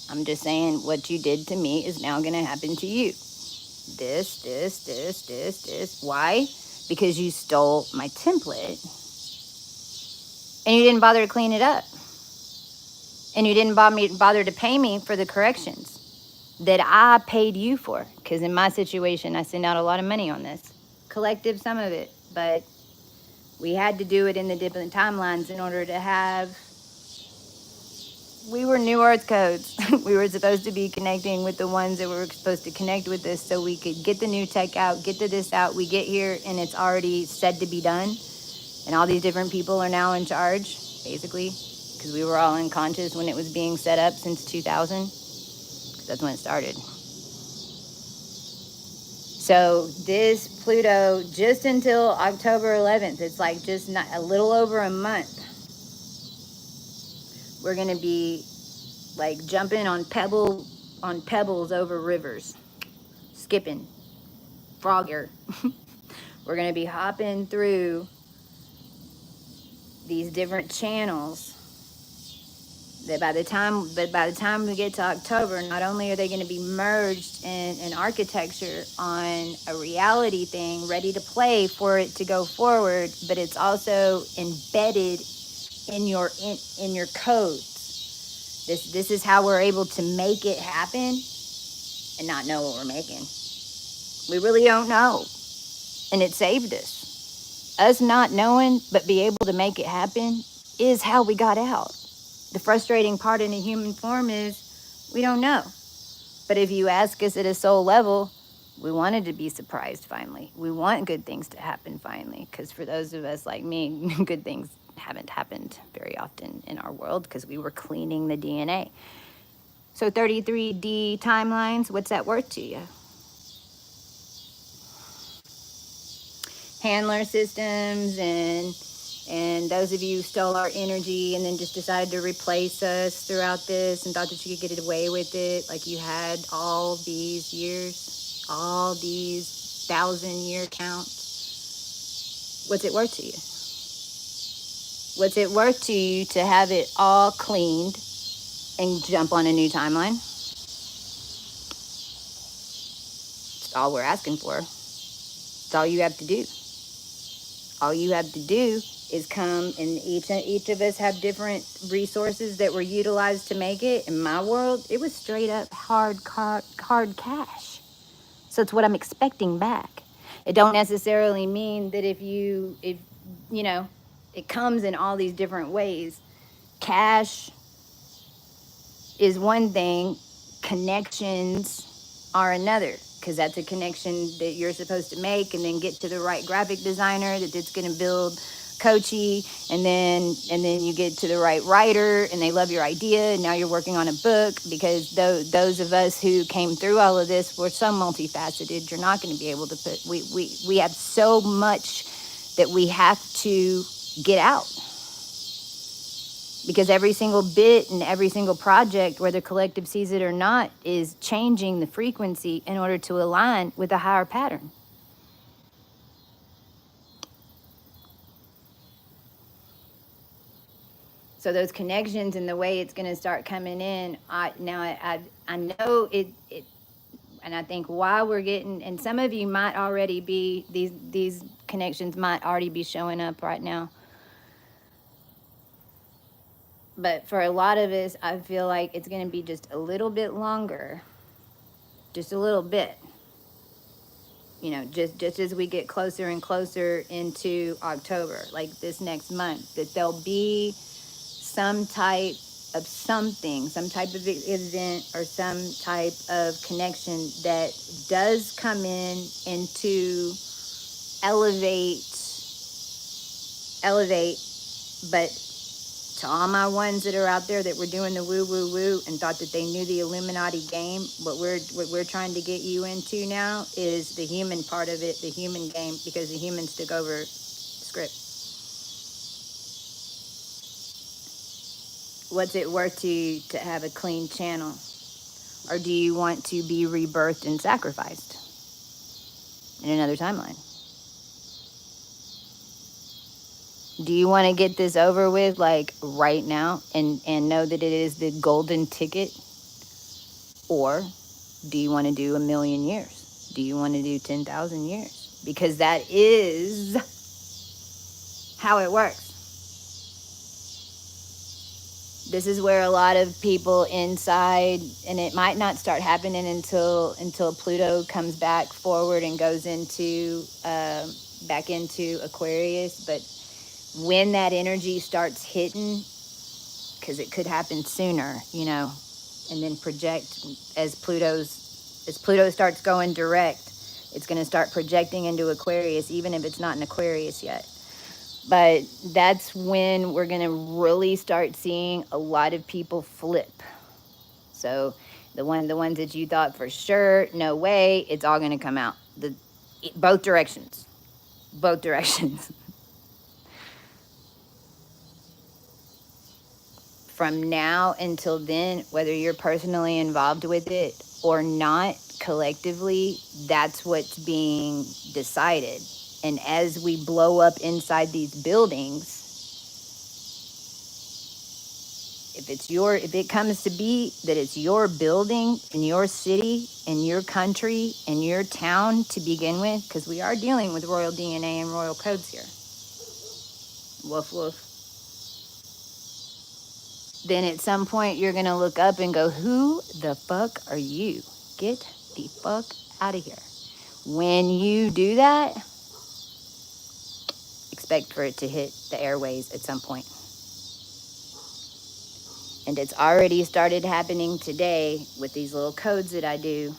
I'm just saying, what you did to me is now going to happen to you. This. Why? Because you stole my template and you didn't bother to clean it up. And you didn't bother to pay me for the corrections that I paid you for. Because in my situation, I send out a lot of money on this. Collective, some of it. But we had to do it in the different timelines in order to have... We were New Earth codes. We were supposed to be connecting with the ones that were supposed to connect with us so we could get the new tech out, get to this out. We get here and it's already said to be done. And all these different people are now in charge, basically, because we were all unconscious when it was being set up since 2000. That's when it started. So this Pluto, just until October 11th, it's like just not a little over a month. We're going to be like jumping on pebbles over rivers, skipping, frogger. We're going to be hopping through these different channels that by the time we get to October, not only are they going to be merged in architecture on a reality thing ready to play for it to go forward, but it's also embedded in your codes. This is how we're able to make it happen and not know what we're making. We really don't know. And it saved us. Us not knowing, but be able to make it happen is how we got out. The frustrating part in the human form is we don't know. But if you ask us at a soul level, we wanted to be surprised finally. We want good things to happen finally. Because for those of us like me, good things haven't happened very often in our world because we were cleaning the DNA. So 33D timelines, what's that worth to you? Handler systems and those of you who stole our energy and then just decided to replace us throughout this and thought that you could get away with it, like you had all these years, all these 1,000-year counts. What's it worth to you? What's it worth to you to have it all cleaned and jump on a new timeline? It's all we're asking for. It's all you have to do. All you have to do is come, and each of us have different resources that were utilized to make it. In my world, it was straight up hard cash. So it's what I'm expecting back. It don't necessarily mean that if you know, it comes in all these different ways. Cash is one thing, connections are another, because that's a connection that you're supposed to make and then get to the right graphic designer that's going to build coachy, and then you get to the right writer and they love your idea, and now you're working on a book. Because those of us who came through all of this were so multifaceted. You're not going to be able to put, we have so much that we have to get out, because every single bit and every single project, whether collective sees it or not, is changing the frequency in order to align with a higher pattern. So those connections and the way it's going to start coming in, I know it, and I think why we're getting, and some of you might already be, these connections might already be showing up right now. But for a lot of us, I feel like it's going to be just a little bit longer, just a little bit. You know, just as we get closer and closer into October, like this next month, that there'll be some type of something, some type of event or some type of connection that does come in to elevate, but to all my ones that are out there that were doing the woo woo woo and thought that they knew the Illuminati game, what we're trying to get you into now is the human part of it, the human game, because the humans took over script. What's it worth to have a clean channel? Or do you want to be rebirthed and sacrificed in another timeline? Do you want to get this over with, like right now, and know that it is the golden ticket? Or do you want to do 1,000,000 years? Do you want to do 10,000 years? Because that is how it works. This is where a lot of people inside, and it might not start happening until Pluto comes back forward and goes into back into Aquarius. But when that energy starts hitting, because it could happen sooner, you know, and then project as Pluto starts going direct, it's going to start projecting into Aquarius, even if it's not in Aquarius yet. But that's when we're going to really start seeing a lot of people flip. So the ones that you thought for sure, no way, it's all going to come out. Both directions. Both directions. From now until then, whether you're personally involved with it or not, collectively, that's what's being decided. And as we blow up inside these buildings, if it comes to be that it's your building in your city, in your country, in your town to begin with, because we are dealing with royal DNA and royal codes here. Woof, woof. Then at some point you're going to look up and go, who the fuck are you? Get the fuck out of here. When you do that, expect for it to hit the airways at some point. And it's already started happening today with these little codes that I do.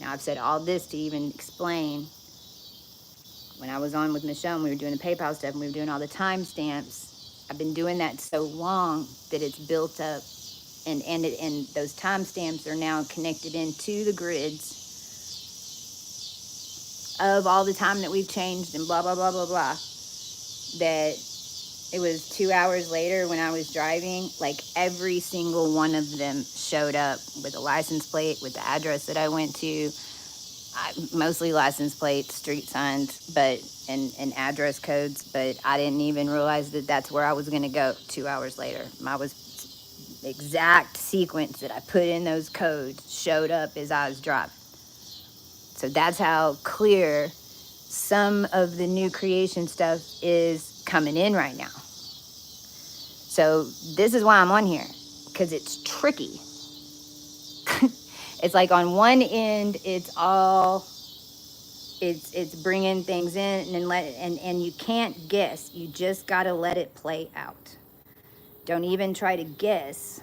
Now, I've said all this to even explain. When I was on with Michelle and we were doing the PayPal stuff and we were doing all the timestamps, I've been doing that so long that it's built up, and those timestamps are now connected into the grids of all the time that we've changed and blah, blah, blah, blah, blah. That it was 2 hours later when I was driving, like every single one of them showed up with a license plate, with the address that I went to, mostly license plates, street signs, and address codes. But I didn't even realize that that's where I was going to go 2 hours later. My exact sequence that I put in those codes showed up as I was driving. So that's how clear some of the new creation stuff is coming in right now. So this is why I'm on here, because it's tricky. It's like on one end, it's bringing things in and you can't guess. You just got to let it play out. Don't even try to guess.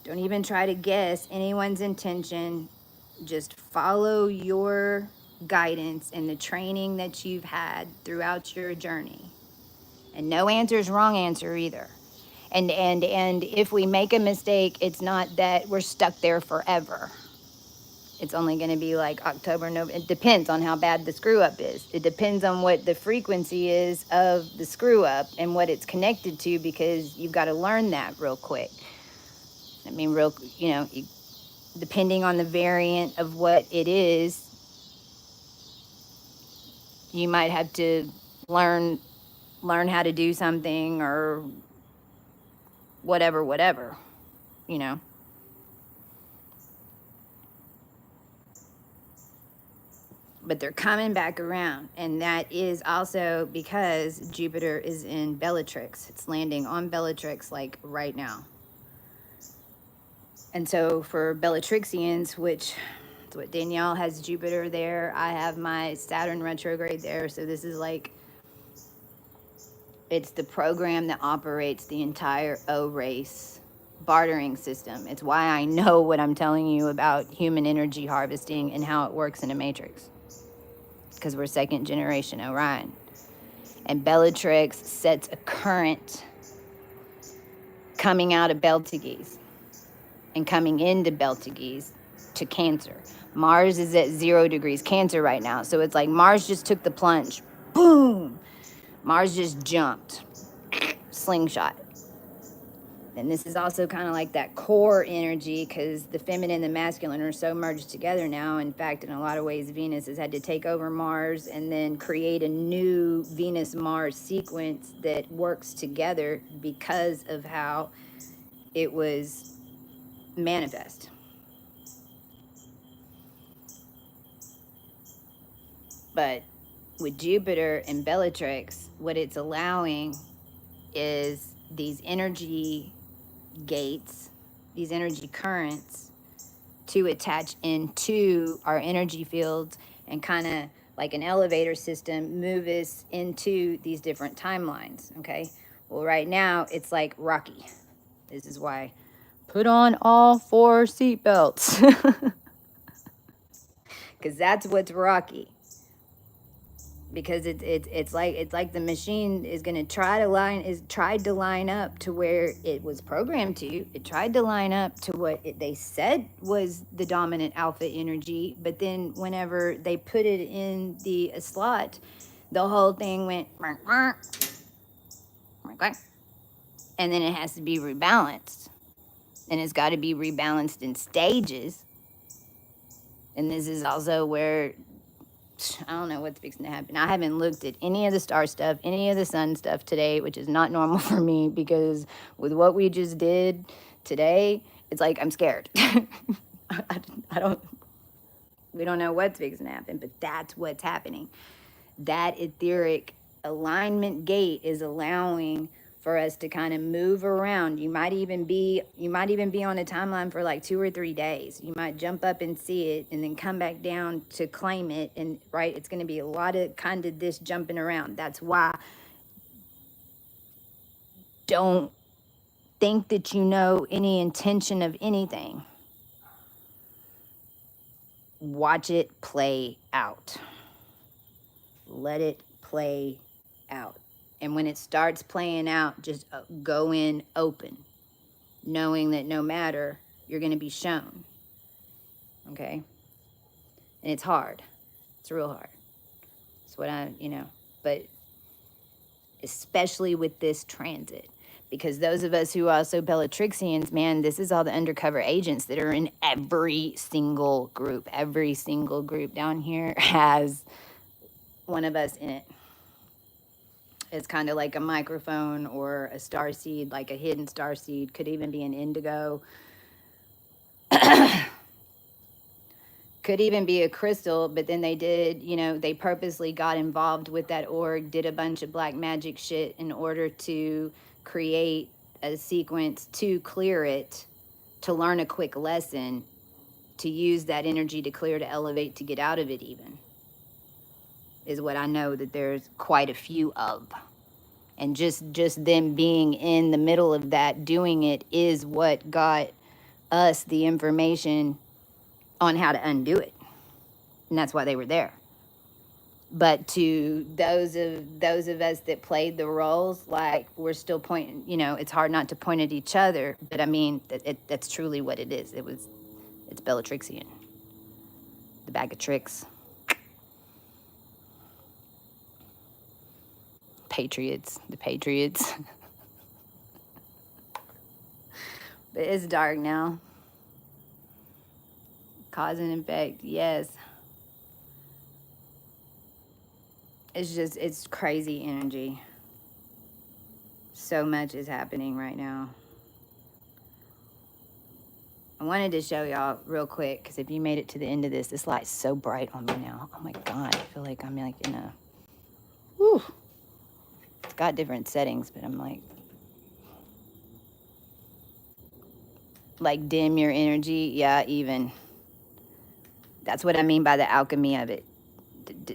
Don't even try to guess anyone's intention. Just follow your guidance and the training that you've had throughout your journey. And no answer is wrong answer either. And if we make a mistake, it's not that we're stuck there forever. It's only going to be like October, November. It depends on how bad the screw up is. It depends on what the frequency is of the screw up and what it's connected to, because you've got to learn that real quick. I mean, depending on the variant of what it is, you might have to learn how to do something or whatever, you know. But they're coming back around, and that is also because Jupiter is in Bellatrix. It's landing on Bellatrix like right now. And so for Bellatrixians, which is what Danielle has Jupiter there, I have my Saturn retrograde there. So this is like, it's the program that operates the entire O race bartering system. It's why I know what I'm telling you about human energy harvesting and how it works in a matrix, because we're second generation Orion. And Bellatrix sets a current coming out of Betelgeuse and coming into Betelgeuse to Cancer. Mars is at 0 degrees Cancer right now. So it's like Mars just took the plunge. Boom! Mars just jumped. Slingshot. And this is also kind of like that core energy, because the feminine and the masculine are so merged together now. In fact, in a lot of ways, Venus has had to take over Mars and then create a new Venus-Mars sequence that works together because of how it was manifest. But with Jupiter and Bellatrix, what it's allowing is these energy gates, these energy currents, to attach into our energy fields and kind of like an elevator system move us into these different timelines. Okay, well, right now it's like rocky. This is why put on all 4 seatbelts, because that's what's rocky. Because it's like the machine is going to tried to line up to where it was programmed to. It tried to line up to what they said was the dominant alpha energy, but then whenever they put it in the slot, the whole thing went, and then it has to be rebalanced, and it's got to be rebalanced in stages. And this is also where, I don't know what's fixing to happen. I haven't looked at any of the star stuff, any of the sun stuff today, which is not normal for me, because with what we just did today, it's like I'm scared. We don't know what's fixing to happen, but that's what's happening. That etheric alignment gate is allowing for us to kind of move around. You might even be on a timeline for like 2 or 3 days. You might jump up and see it and then come back down to claim it. And right, it's going to be a lot of kind of this jumping around. That's why don't think that you know any intention of anything. Watch it play out. Let it play out. And when it starts playing out, just go in open, knowing that no matter, you're going to be shown. Okay? And it's hard. It's real hard. It's what but especially with this transit. Because those of us who are also Bellatrixians, man, this is all the undercover agents that are in every single group. Every single group down here has one of us in it. It's kind of like a microphone or a starseed, like a hidden starseed. Could even be an indigo. Could even be a crystal, but then they did, they purposely got involved with that org, did a bunch of black magic shit in order to create a sequence to clear it, to learn a quick lesson, to use that energy to clear, to elevate, to get out of it even. Is what I know that there's quite a few of. And just them being in the middle of that, doing it, is what got us the information on how to undo it. And that's why they were there. But to those of us that played the roles, like, we're still pointing, it's hard not to point at each other, but I mean, that's truly what it is. It's Bellatrixian, the bag of tricks. The Patriots. But it's dark now. Cause and effect, yes. It's crazy energy. So much is happening right now. I wanted to show y'all real quick, because if you made it to the end of this light's so bright on me now. Oh my God, I feel like I'm like in a, whew. It's got different settings, but I'm like dim your energy. Yeah, even. That's what I mean by the alchemy of it.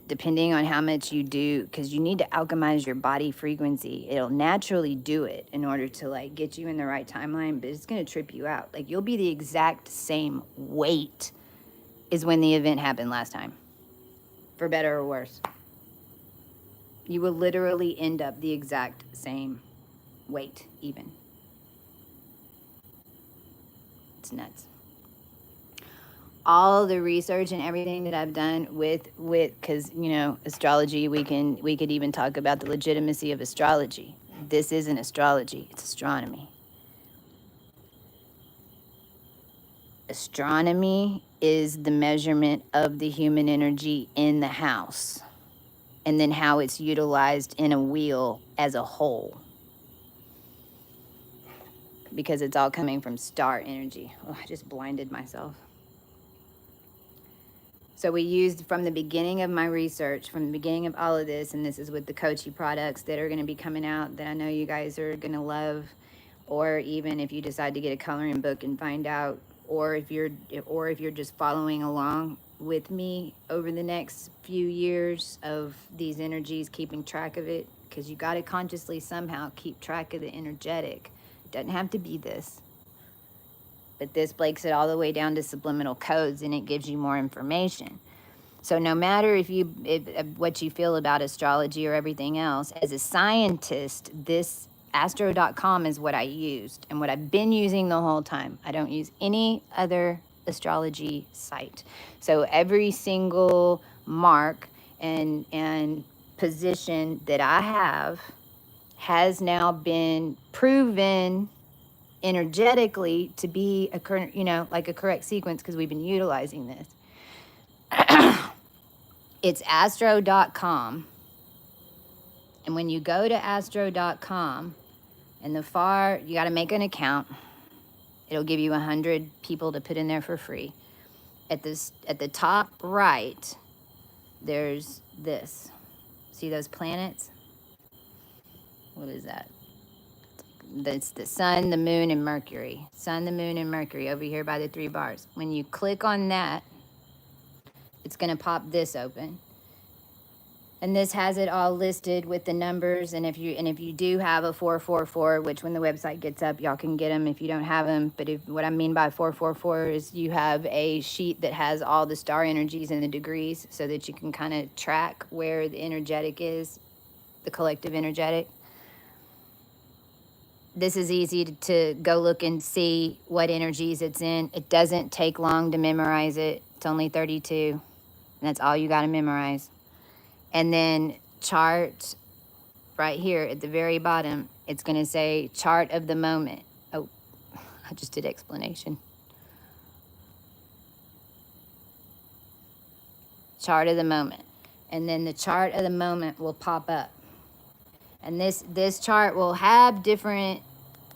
Depending on how much you do, because you need to alchemize your body frequency. It'll naturally do it in order to like get you in the right timeline, but it's going to trip you out. Like, you'll be the exact same weight as when the event happened last time, for better or worse. You will literally end up the exact same weight, even. It's nuts. All the research and everything that I've done with because astrology, we could even talk about the legitimacy of astrology. This isn't astrology, it's astronomy. Astronomy is the measurement of the human energy in the house, and then how it's utilized in a wheel as a whole, because it's all coming from star energy. Oh, I just blinded myself. So we used, from the beginning of my research, from the beginning of all of this, and this is with the Kochi products that are going to be coming out that I know you guys are going to love, or even if you decide to get a coloring book and find out, or if you're just following along with me over the next few years of these energies, keeping track of it, because you got to consciously somehow keep track of the energetic. It doesn't have to be this. But this breaks it all the way down to subliminal codes, and it gives you more information. So no matter if what you feel about astrology or everything else, as a scientist, this astro.com is what I used and what I've been using the whole time. I don't use any other astrology site. So every single mark and position that I have has now been proven energetically to be a current, like a correct sequence, because we've been utilizing this. It's astro.com. And when you go to astro.com, you got to make an account. It'll give you 100 people to put in there for free. At the top right, there's this. See those planets? What is that? That's the sun, the moon, and Mercury. Sun, the moon, and Mercury over here by the 3 bars. When you click on that, it's going to pop this open. And this has it all listed with the numbers. And if you do have a 444, which when the website gets up, y'all can get them if you don't have them. But what I mean by 444 is you have a sheet that has all the star energies and the degrees, so that you can kind of track where the energetic is, the collective energetic. This is easy to go look and see what energies it's in. It doesn't take long to memorize it. It's only 32, and that's all you got to memorize. And then chart, right here at the very bottom, it's going to say chart of the moment. Oh, I just did explanation. Chart of the moment. And then the chart of the moment will pop up. And this chart will have different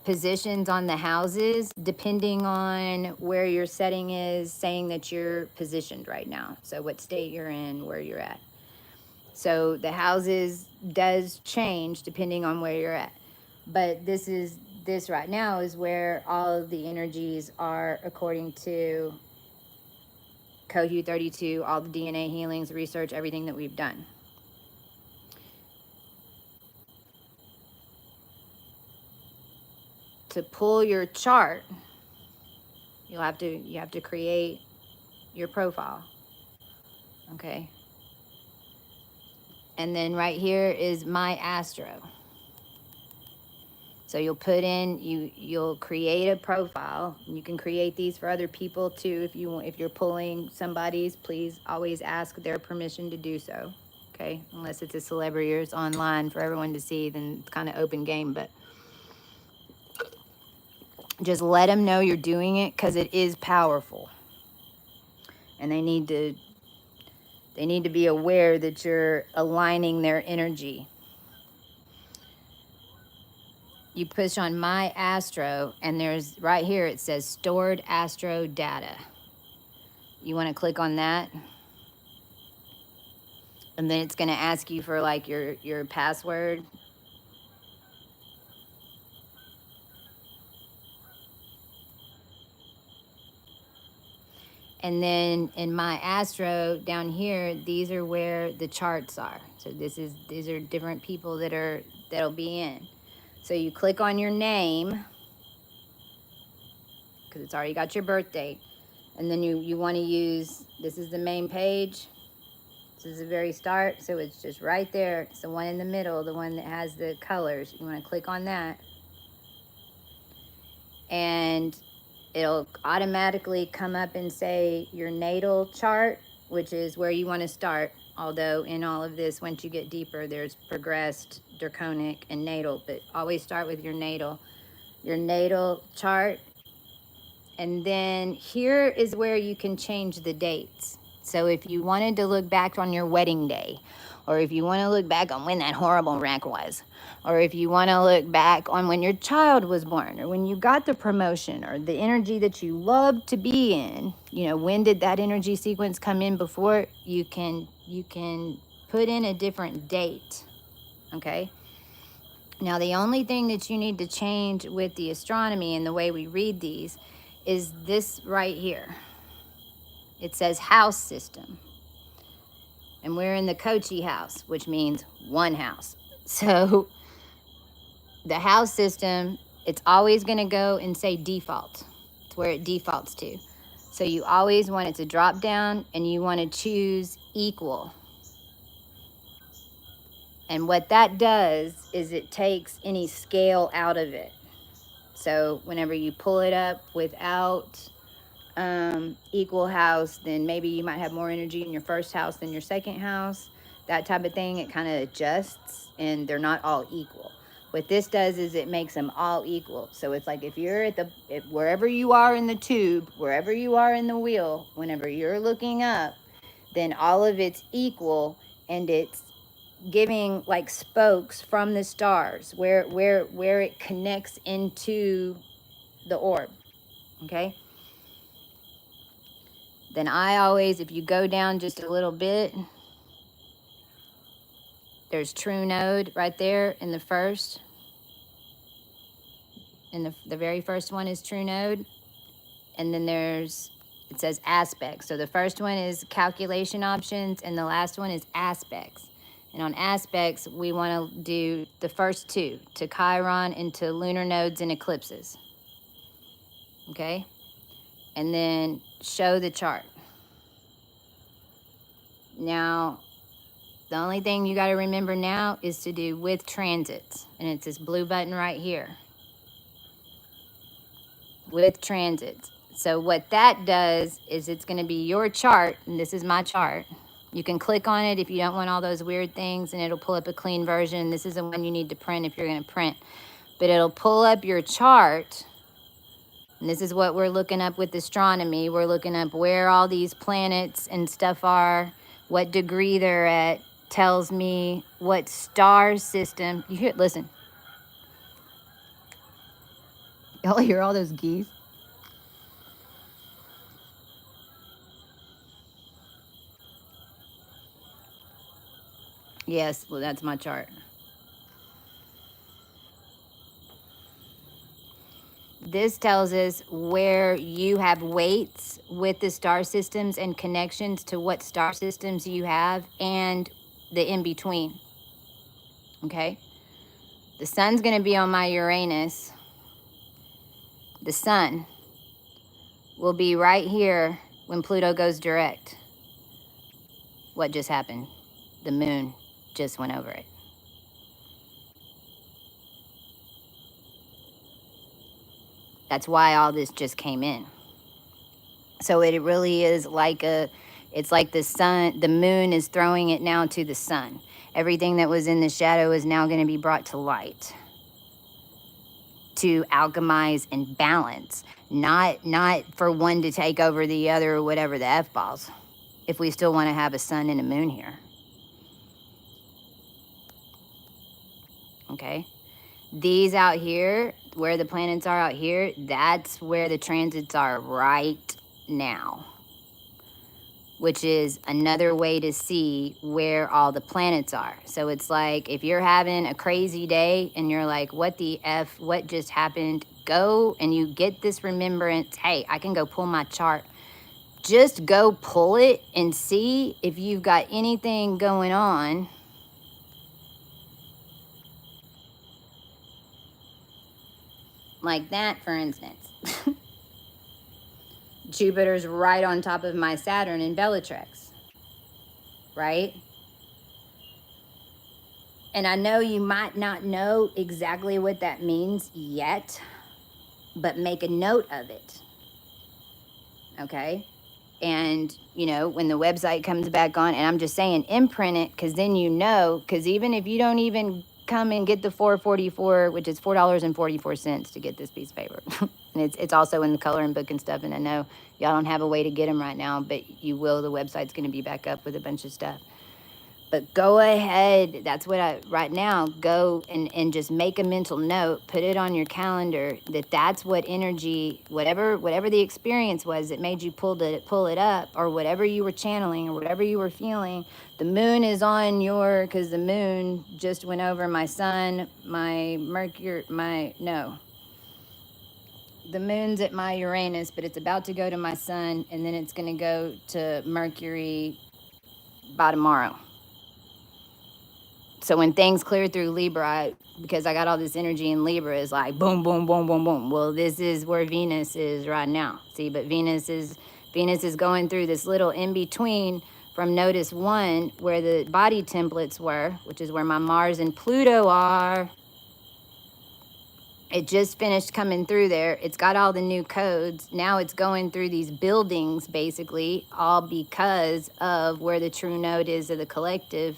positions on the houses depending on where your setting is, saying that you're positioned right now. So what state you're in, where you're at. So the houses does change depending on where you're at. But this right now is where all of the energies are according to CoHue 32, all the DNA healings, research, everything that we've done. To pull your chart, you have to create your profile. Okay. And then right here is my astro. So you'll put in, you'll create a profile. You can create these for other people too. If you're pulling somebody's, please always ask their permission to do so. Okay, unless it's a celebrity or it's online for everyone to see, then it's kind of open game. But just let them know you're doing it, because it is powerful, and they need to be aware that you're aligning their energy. You push on my astro, and there's right here, it says stored astro data. You want to click on that, and then it's going to ask you for like your password. And then in my astro down here, these are where the charts are. So these are different people that'll be in. So you click on your name, because it's already got your birth date. And then you want to use, this is the main page. This is the very start. So it's just right there. It's the one in the middle, the one that has the colors. You want to click on that. And it'll automatically come up and say your natal chart, which is where you want to start. Although in all of this, once you get deeper, there's progressed, draconic, and natal. But always start with your natal chart. And then here is where you can change the dates. So if you wanted to look back on your wedding day, or if you want to look back on when that horrible wreck was, or if you want to look back on when your child was born, or when you got the promotion, or the energy that you love to be in, when did that energy sequence come in before, you can put in a different date, okay? Now, the only thing that you need to change with the astronomy and the way we read these is this right here. It says house system. And we're in the Kochi house, which means one house. So the house system, it's always going to go and say default. It's where it defaults to. So you always want it to drop down, and you want to choose equal. And what that does is it takes any scale out of it. So whenever you pull it up without equal house, then maybe you might have more energy in your first house than your second house, that type of thing. It kind of adjusts, and they're not all equal. What this does is it makes them all equal. So it's like if you're wherever you are in the tube, wherever you are in the wheel, whenever you're looking up, then all of it's equal, and it's giving like spokes from the stars where it connects into the orb. Okay. Then I always, if you go down just a little bit, there's true node right there in the first. And the very first one is true node. And then it says aspects. So the first one is calculation options, and the last one is aspects. And on aspects, we want to do the first two, to Chiron and to lunar nodes and eclipses. Okay? And then show the chart. Now, the only thing you got to remember now is to do with transits. And it's this blue button right here. With transits. So what that does is it's going to be your chart, and this is my chart. You can click on it if you don't want all those weird things, and it'll pull up a clean version. This is the one you need to print if you're going to print. But it'll pull up your chart, and this is what we're looking up with astronomy. We're looking up where all these planets and stuff are, what degree they're at, tells me what star system. You hear, listen. Y'all hear all those geese? Yes, well, that's my chart. This tells us where you have weights with the star systems and connections to what star systems you have and the in-between. Okay? The sun's going to be on my Uranus. The sun will be right here when Pluto goes direct. What just happened? The moon. just went over it. That's why all this just came in. So it really is like it's like the sun, the moon is throwing it now to the sun. Everything that was in the shadow is now going to be brought to light, to alchemize and balance, not for one to take over the other or whatever the F balls, if we still want to have a sun and a moon here. Okay? These out here, where the planets are out here, that's where the transits are right now, which is another way to see where all the planets are. So it's like if you're having a crazy day and you're like, what the F, what just happened? Go and you get this remembrance. Hey, I can go pull my chart. Just go pull it and see if you've got anything going on like that, for instance. Jupiter's right on top of my Saturn in Bellatrix, right? And I know you might not know exactly what that means yet, but make a note of it, okay? And, you know, when the website comes back on, and I'm just saying imprint it, because then you know, because even if you don't even come and get the $4.44, which is $4.44 to get this piece of paper. And it's also in the coloring book and stuff, and I know y'all don't have a way to get them right now, but you will. The website's going to be back up with a bunch of stuff. But go ahead, that's what right now, go and just make a mental note, put it on your calendar, that's what energy, whatever the experience was that made you pull it up, or whatever you were channeling, or whatever you were feeling. The moon is on your, because the moon just went over my sun, my Mercury, the moon's at my Uranus, but it's about to go to my sun, and then it's going to go to Mercury by tomorrow. So when things clear through Libra, because I got all this energy in Libra, is like boom, boom, boom, boom, boom. Well, this is where Venus is right now. See, but Venus is going through this little in between from Notice 1, where the body templates were, which is where my Mars and Pluto are. It just finished coming through there. It's got all the new codes. Now it's going through these buildings, basically, all because of where the true node is of the collective.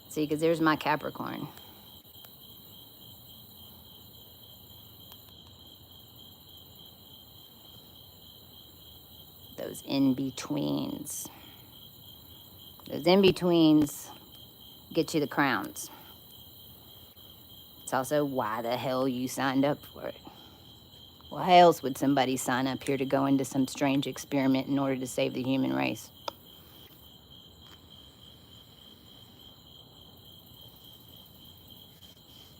See, because there's my Capricorn. Those in-betweens. Those in-betweens get you the crowns. It's also why the hell you signed up for it. Why else would somebody sign up here to go into some strange experiment in order to save the human race?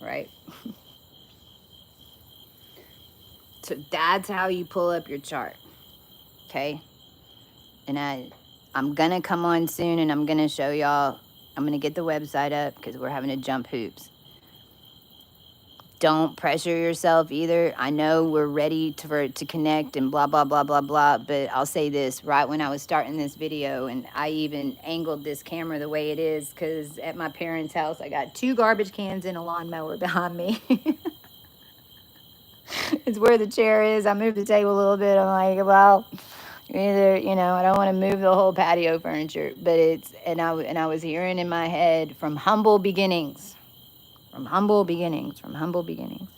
Right? So that's how you pull up your chart. Okay? And I'm going to come on soon and I'm going to show y'all. I'm going to get the website up because we're having to jump hoops. Don't pressure yourself either. I know we're ready to connect and blah, blah, blah, blah, blah. But I'll say this, right when I was starting this video, and I even angled this camera the way it is, because at my parents' house, I got 2 garbage cans and a lawnmower behind me. It's where the chair is. I moved the table a little bit. I'm like, well, either, you know, I don't want to move the whole patio furniture. But it's, and I was hearing in my head, from humble beginnings. From humble beginnings, from humble beginnings.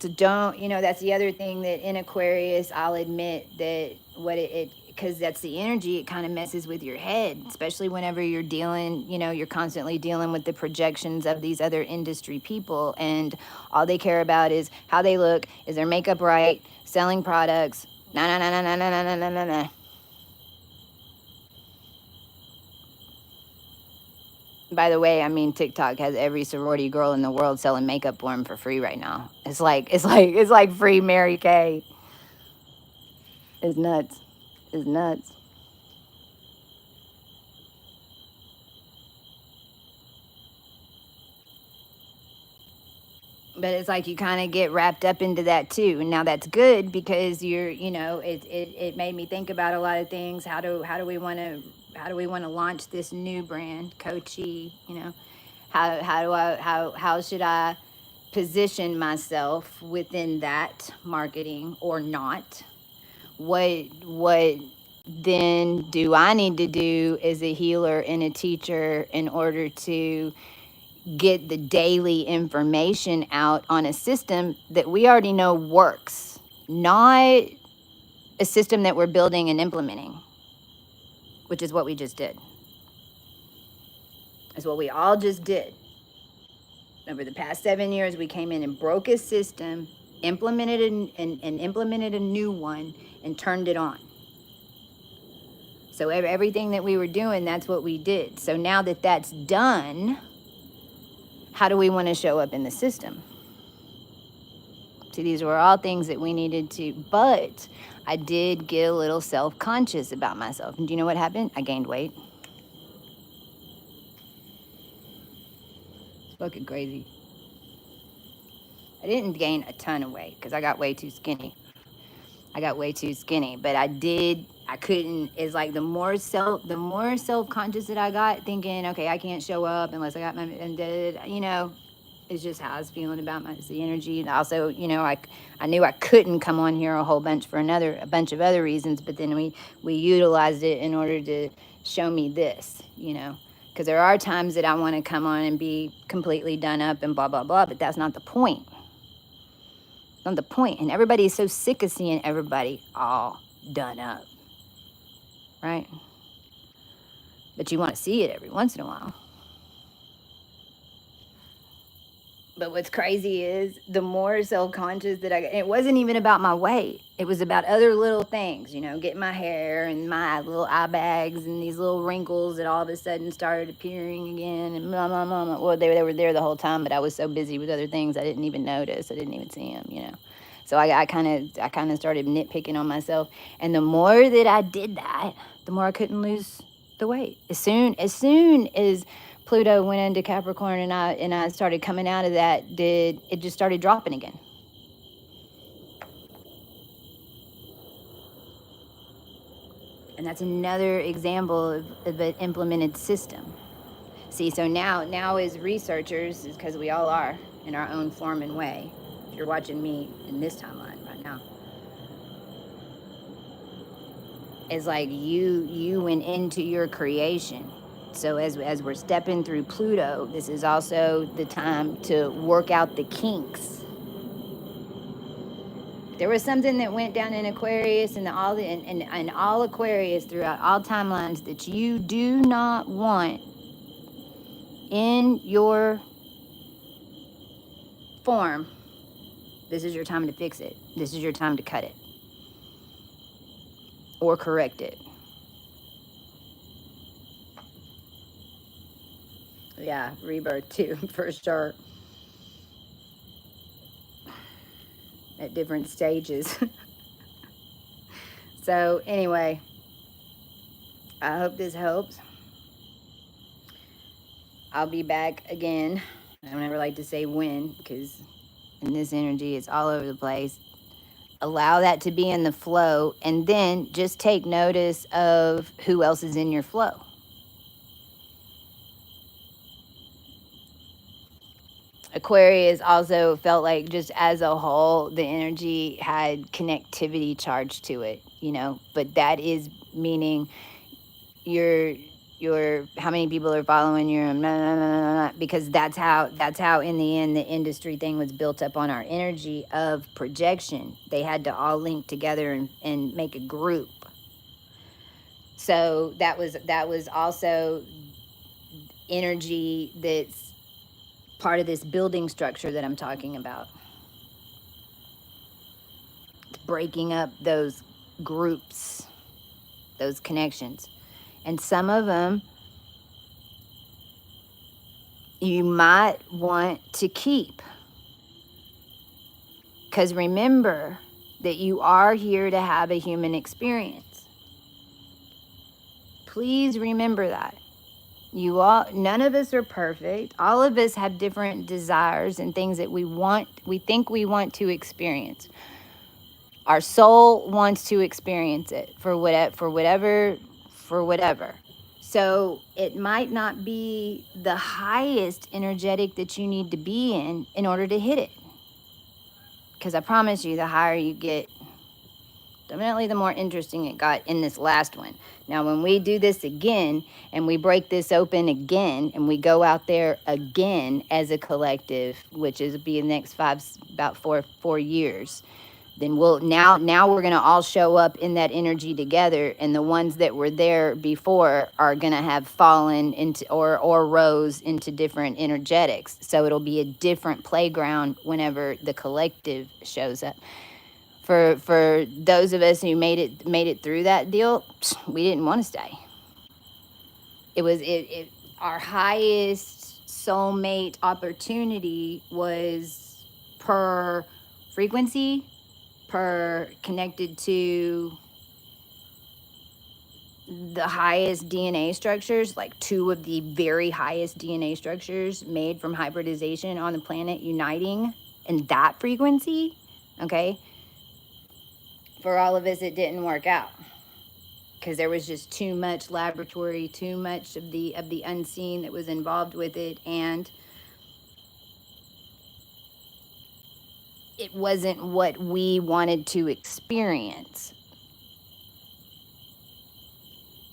So don't, you know, that's the other thing that in Aquarius, I'll admit that what it because that's the energy, it kind of messes with your head, especially whenever you're dealing, you know, you're constantly dealing with the projections of these other industry people, and all they care about is how they look, is their makeup right, selling products, nah. By the way, I mean, TikTok has every sorority girl in the world selling makeup for them for free right now. It's like free Mary Kay. It's nuts. It's nuts. But it's like you kind of get wrapped up into that too. And now that's good because you're, you know, it made me think about a lot of things. How do we want to how do we want to launch this new brand, Coachy? You know, how should I position myself within that marketing or not? What then do I need to do as a healer and a teacher in order to get the daily information out on a system that we already know works, not a system that we're building and implementing, which is what we just did. It's what we all just did. Over the past 7 years, we came in and broke a system, implemented and implemented a new one, and turned it on. So everything that we were doing, that's what we did. So now that that's done, how do we want to show up in the system? See, these were all things that we needed to, but I did get a little self-conscious about myself. And do you know what happened? I gained weight. It's fucking crazy. I didn't gain a ton of weight because I got way too skinny. But I couldn't, it's like the more self-conscious that I got, thinking, okay, I can't show up unless I got my, and you know, it's just how I was feeling about the energy. And also, you know, I knew I couldn't come on here a whole bunch for a bunch of other reasons, but then we utilized it in order to show me this, you know, because there are times that I want to come on and be completely done up and blah, blah, blah, but that's not the point. Not the point. And everybody is so sick of seeing everybody all done up, right? But you want to see it every once in a while. But what's crazy is the more self-conscious that it wasn't even about my weight. It was about other little things, you know, getting my hair and my little eye bags and these little wrinkles that all of a sudden started appearing again. And blah, blah, blah, blah. Well, they were there the whole time, but I was so busy with other things I didn't even notice. I didn't even see them, you know. So I kind of started nitpicking on myself. And the more that I did that, the more I couldn't lose the weight. As soon as Pluto went into Capricorn and I started coming out of that, it just started dropping again. And that's another example of an implemented system. See, so now as researchers, is because we all are in our own form and way. If you're watching me in this timeline right now, it's like you went into your creation. So as we're stepping through Pluto, this is also the time to work out the kinks. There was something that went down in Aquarius and all Aquarius throughout all timelines that you do not want in your form. This is your time to fix it. This is your time to cut it or correct it. Yeah, rebirth too, for sure. At different stages. So anyway, I hope this helps. I'll be back again. I don't ever like to say when, because in this energy it's all over the place. Allow that to be in the flow, and then just take notice of who else is in your flow. Aquarius also felt like, just as a whole, the energy had connectivity charge to it, you know, but that is meaning your how many people are following you, because that's how in the end the industry thing was built up on our energy of projection. They had to all link together and make a group. So that was also energy that's part of this building structure that I'm talking about. It's breaking up those groups, those connections. And some of them you might want to keep. Because remember that you are here to have a human experience. Please remember that. None of us are perfect. All of us have different desires and things that we think we want to experience. Our soul wants to experience it for whatever. So it might not be the highest energetic that you need to be in order to hit it. Because I promise you, the higher you get, definitely the more interesting it got in this last one. Now, when we do this again and we break this open again and we go out there again as a collective, which is be the next about four years, then we'll now we're gonna all show up in that energy together, and the ones that were there before are gonna have fallen into or rose into different energetics. So it'll be a different playground whenever the collective shows up. For those of us who made it through that deal, we didn't want to stay. It was it our highest soulmate opportunity was per frequency, per connected to the highest DNA structures, like two of the very highest DNA structures made from hybridization on the planet uniting in that frequency. Okay, for all of us, it didn't work out because there was just too much laboratory, too much of the unseen that was involved with it, and it wasn't what we wanted to experience.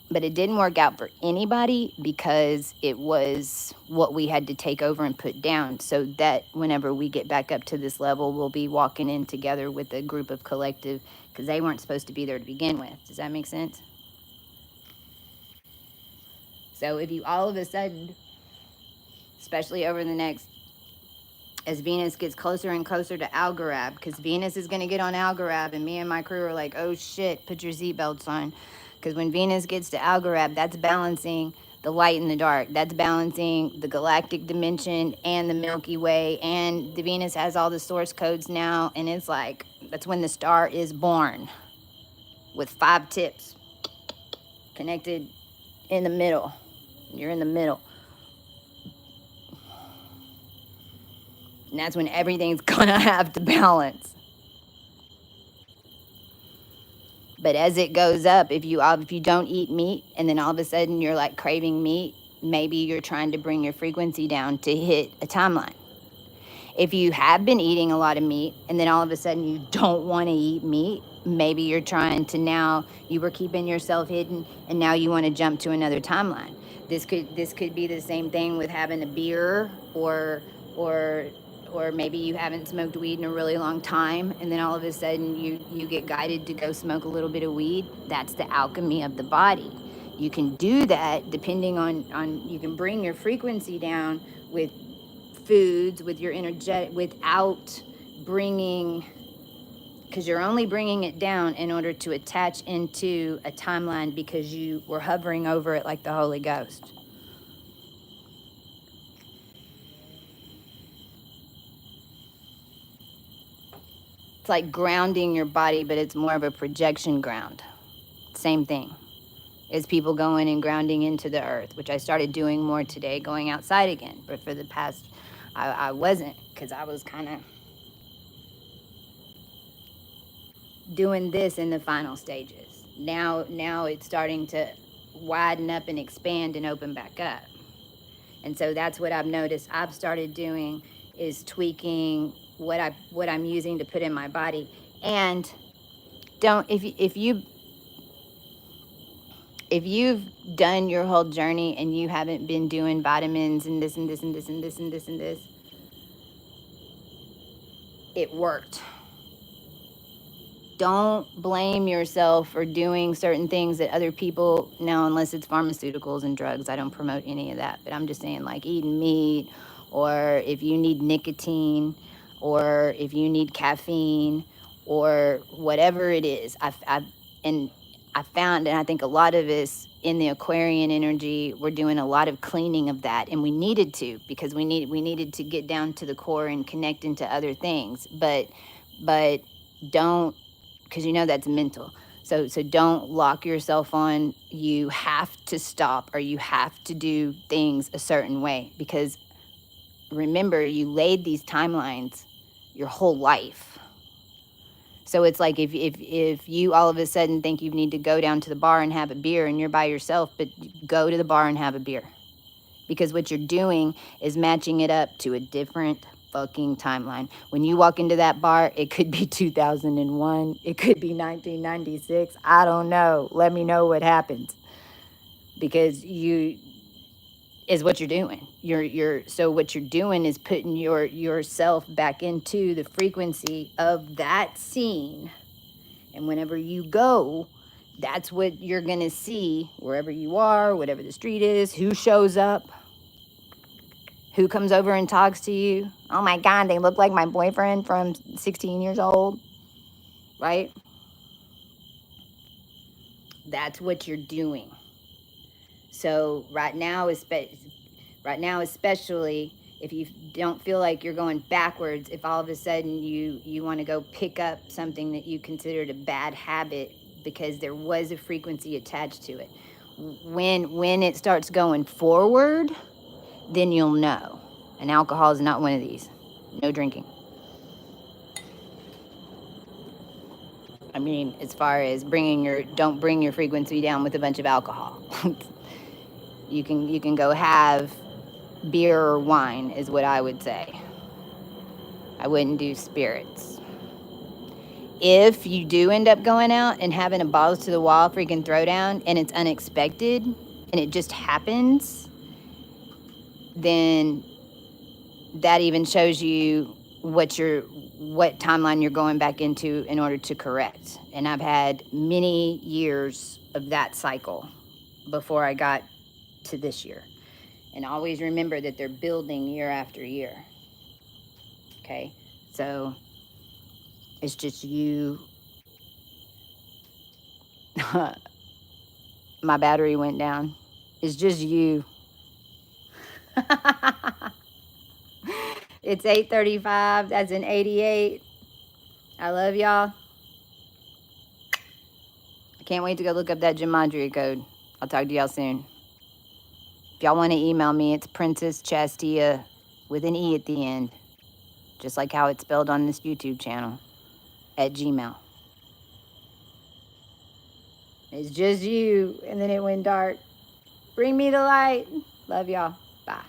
But it didn't work out for anybody because it was what we had to take over and put down, so that whenever we get back up to this level, we'll be walking in together with a group of collective, because they weren't supposed to be there to begin with. Does that make sense? So if you all of a sudden, especially over the next, as Venus gets closer and closer to Algorab, because Venus is going to get on Algorab, and me and my crew are like, oh shit, put your seatbelts on. Because when Venus gets to Algorab, that's balancing the light and the dark. That's balancing the galactic dimension and the Milky Way. And the Venus has all the source codes now. And it's like, that's when the star is born, with 5 tips connected in the middle. You're in the middle. And that's when everything's gonna have to balance. But as it goes up, if you don't eat meat and then all of a sudden you're like craving meat, maybe you're trying to bring your frequency down to hit a timeline. If you have been eating a lot of meat and then all of a sudden you don't want to eat meat, maybe you're trying to, now you were keeping yourself hidden and now you want to jump to another timeline. This could be the same thing with having a beer, or maybe you haven't smoked weed in a really long time and then all of a sudden you get guided to go smoke a little bit of weed. That's the alchemy of the body. You can do that depending on you can bring your frequency down with foods, with your energetic, without bringing, because you're only bringing it down in order to attach into a timeline, because you were hovering over it like the Holy Ghost. It's like grounding your body, but it's more of a projection ground. Same thing as people going and grounding into the earth, which I started doing more today, going outside again. But for the past, I wasn't, because I was kind of doing this in the final stages. Now it's starting to widen up and expand and open back up. And so that's what I've noticed I've started doing, is tweaking what I'm using to put in my body. And don't, if you've done your whole journey and you haven't been doing vitamins and this and this and this and this and this and this, it worked. Don't blame yourself for doing certain things that other people, now unless it's pharmaceuticals and drugs, I don't promote any of that, but I'm just saying, like eating meat, or if you need nicotine, or if you need caffeine, or whatever it is. I found, and I think a lot of us in the Aquarian energy, we're doing a lot of cleaning of that, and we needed to, because we needed to get down to the core and connect into other things. But don't, because that's mental. So don't lock yourself on, you have to stop or you have to do things a certain way, because remember, you laid these timelines your whole life. So it's like if you all of a sudden think you need to go down to the bar and have a beer and you're by yourself, but go to the bar and have a beer. Because what you're doing is matching it up to a different fucking timeline. When you walk into that bar, it could be 2001, it could be 1996. I don't know. Let me know what happens. Because you is what you're doing. So what you're doing is putting yourself back into the frequency of that scene. And whenever you go, that's what you're going to see wherever you are, whatever the street is, who shows up, who comes over and talks to you. Oh my God, they look like my boyfriend from 16 years old, right? That's what you're doing. So right now, especially if you don't feel like you're going backwards, if all of a sudden you want to go pick up something that you considered a bad habit because there was a frequency attached to it, when it starts going forward, then you'll know. And alcohol is not one of these. No drinking. I mean, as far as don't bring your frequency down with a bunch of alcohol. You can go have beer or wine is what I would say. I wouldn't do spirits. If you do end up going out and having a balls to the wall freaking throwdown and it's unexpected and it just happens, then that even shows you what timeline you're going back into in order to correct. And I've had many years of that cycle before I got to this year. And always remember that they're building year after year. Okay? So it's just you. My battery went down. It's just you. It's 8:35. That's an 88. I love y'all. I can't wait to go look up that gematria code. I'll talk to y'all soon. If y'all want to email me, it's Princess Chastia with an E at the end, just like how it's spelled on this YouTube channel, at Gmail. It's just you, and then it went dark. Bring me the light. Love y'all. Bye.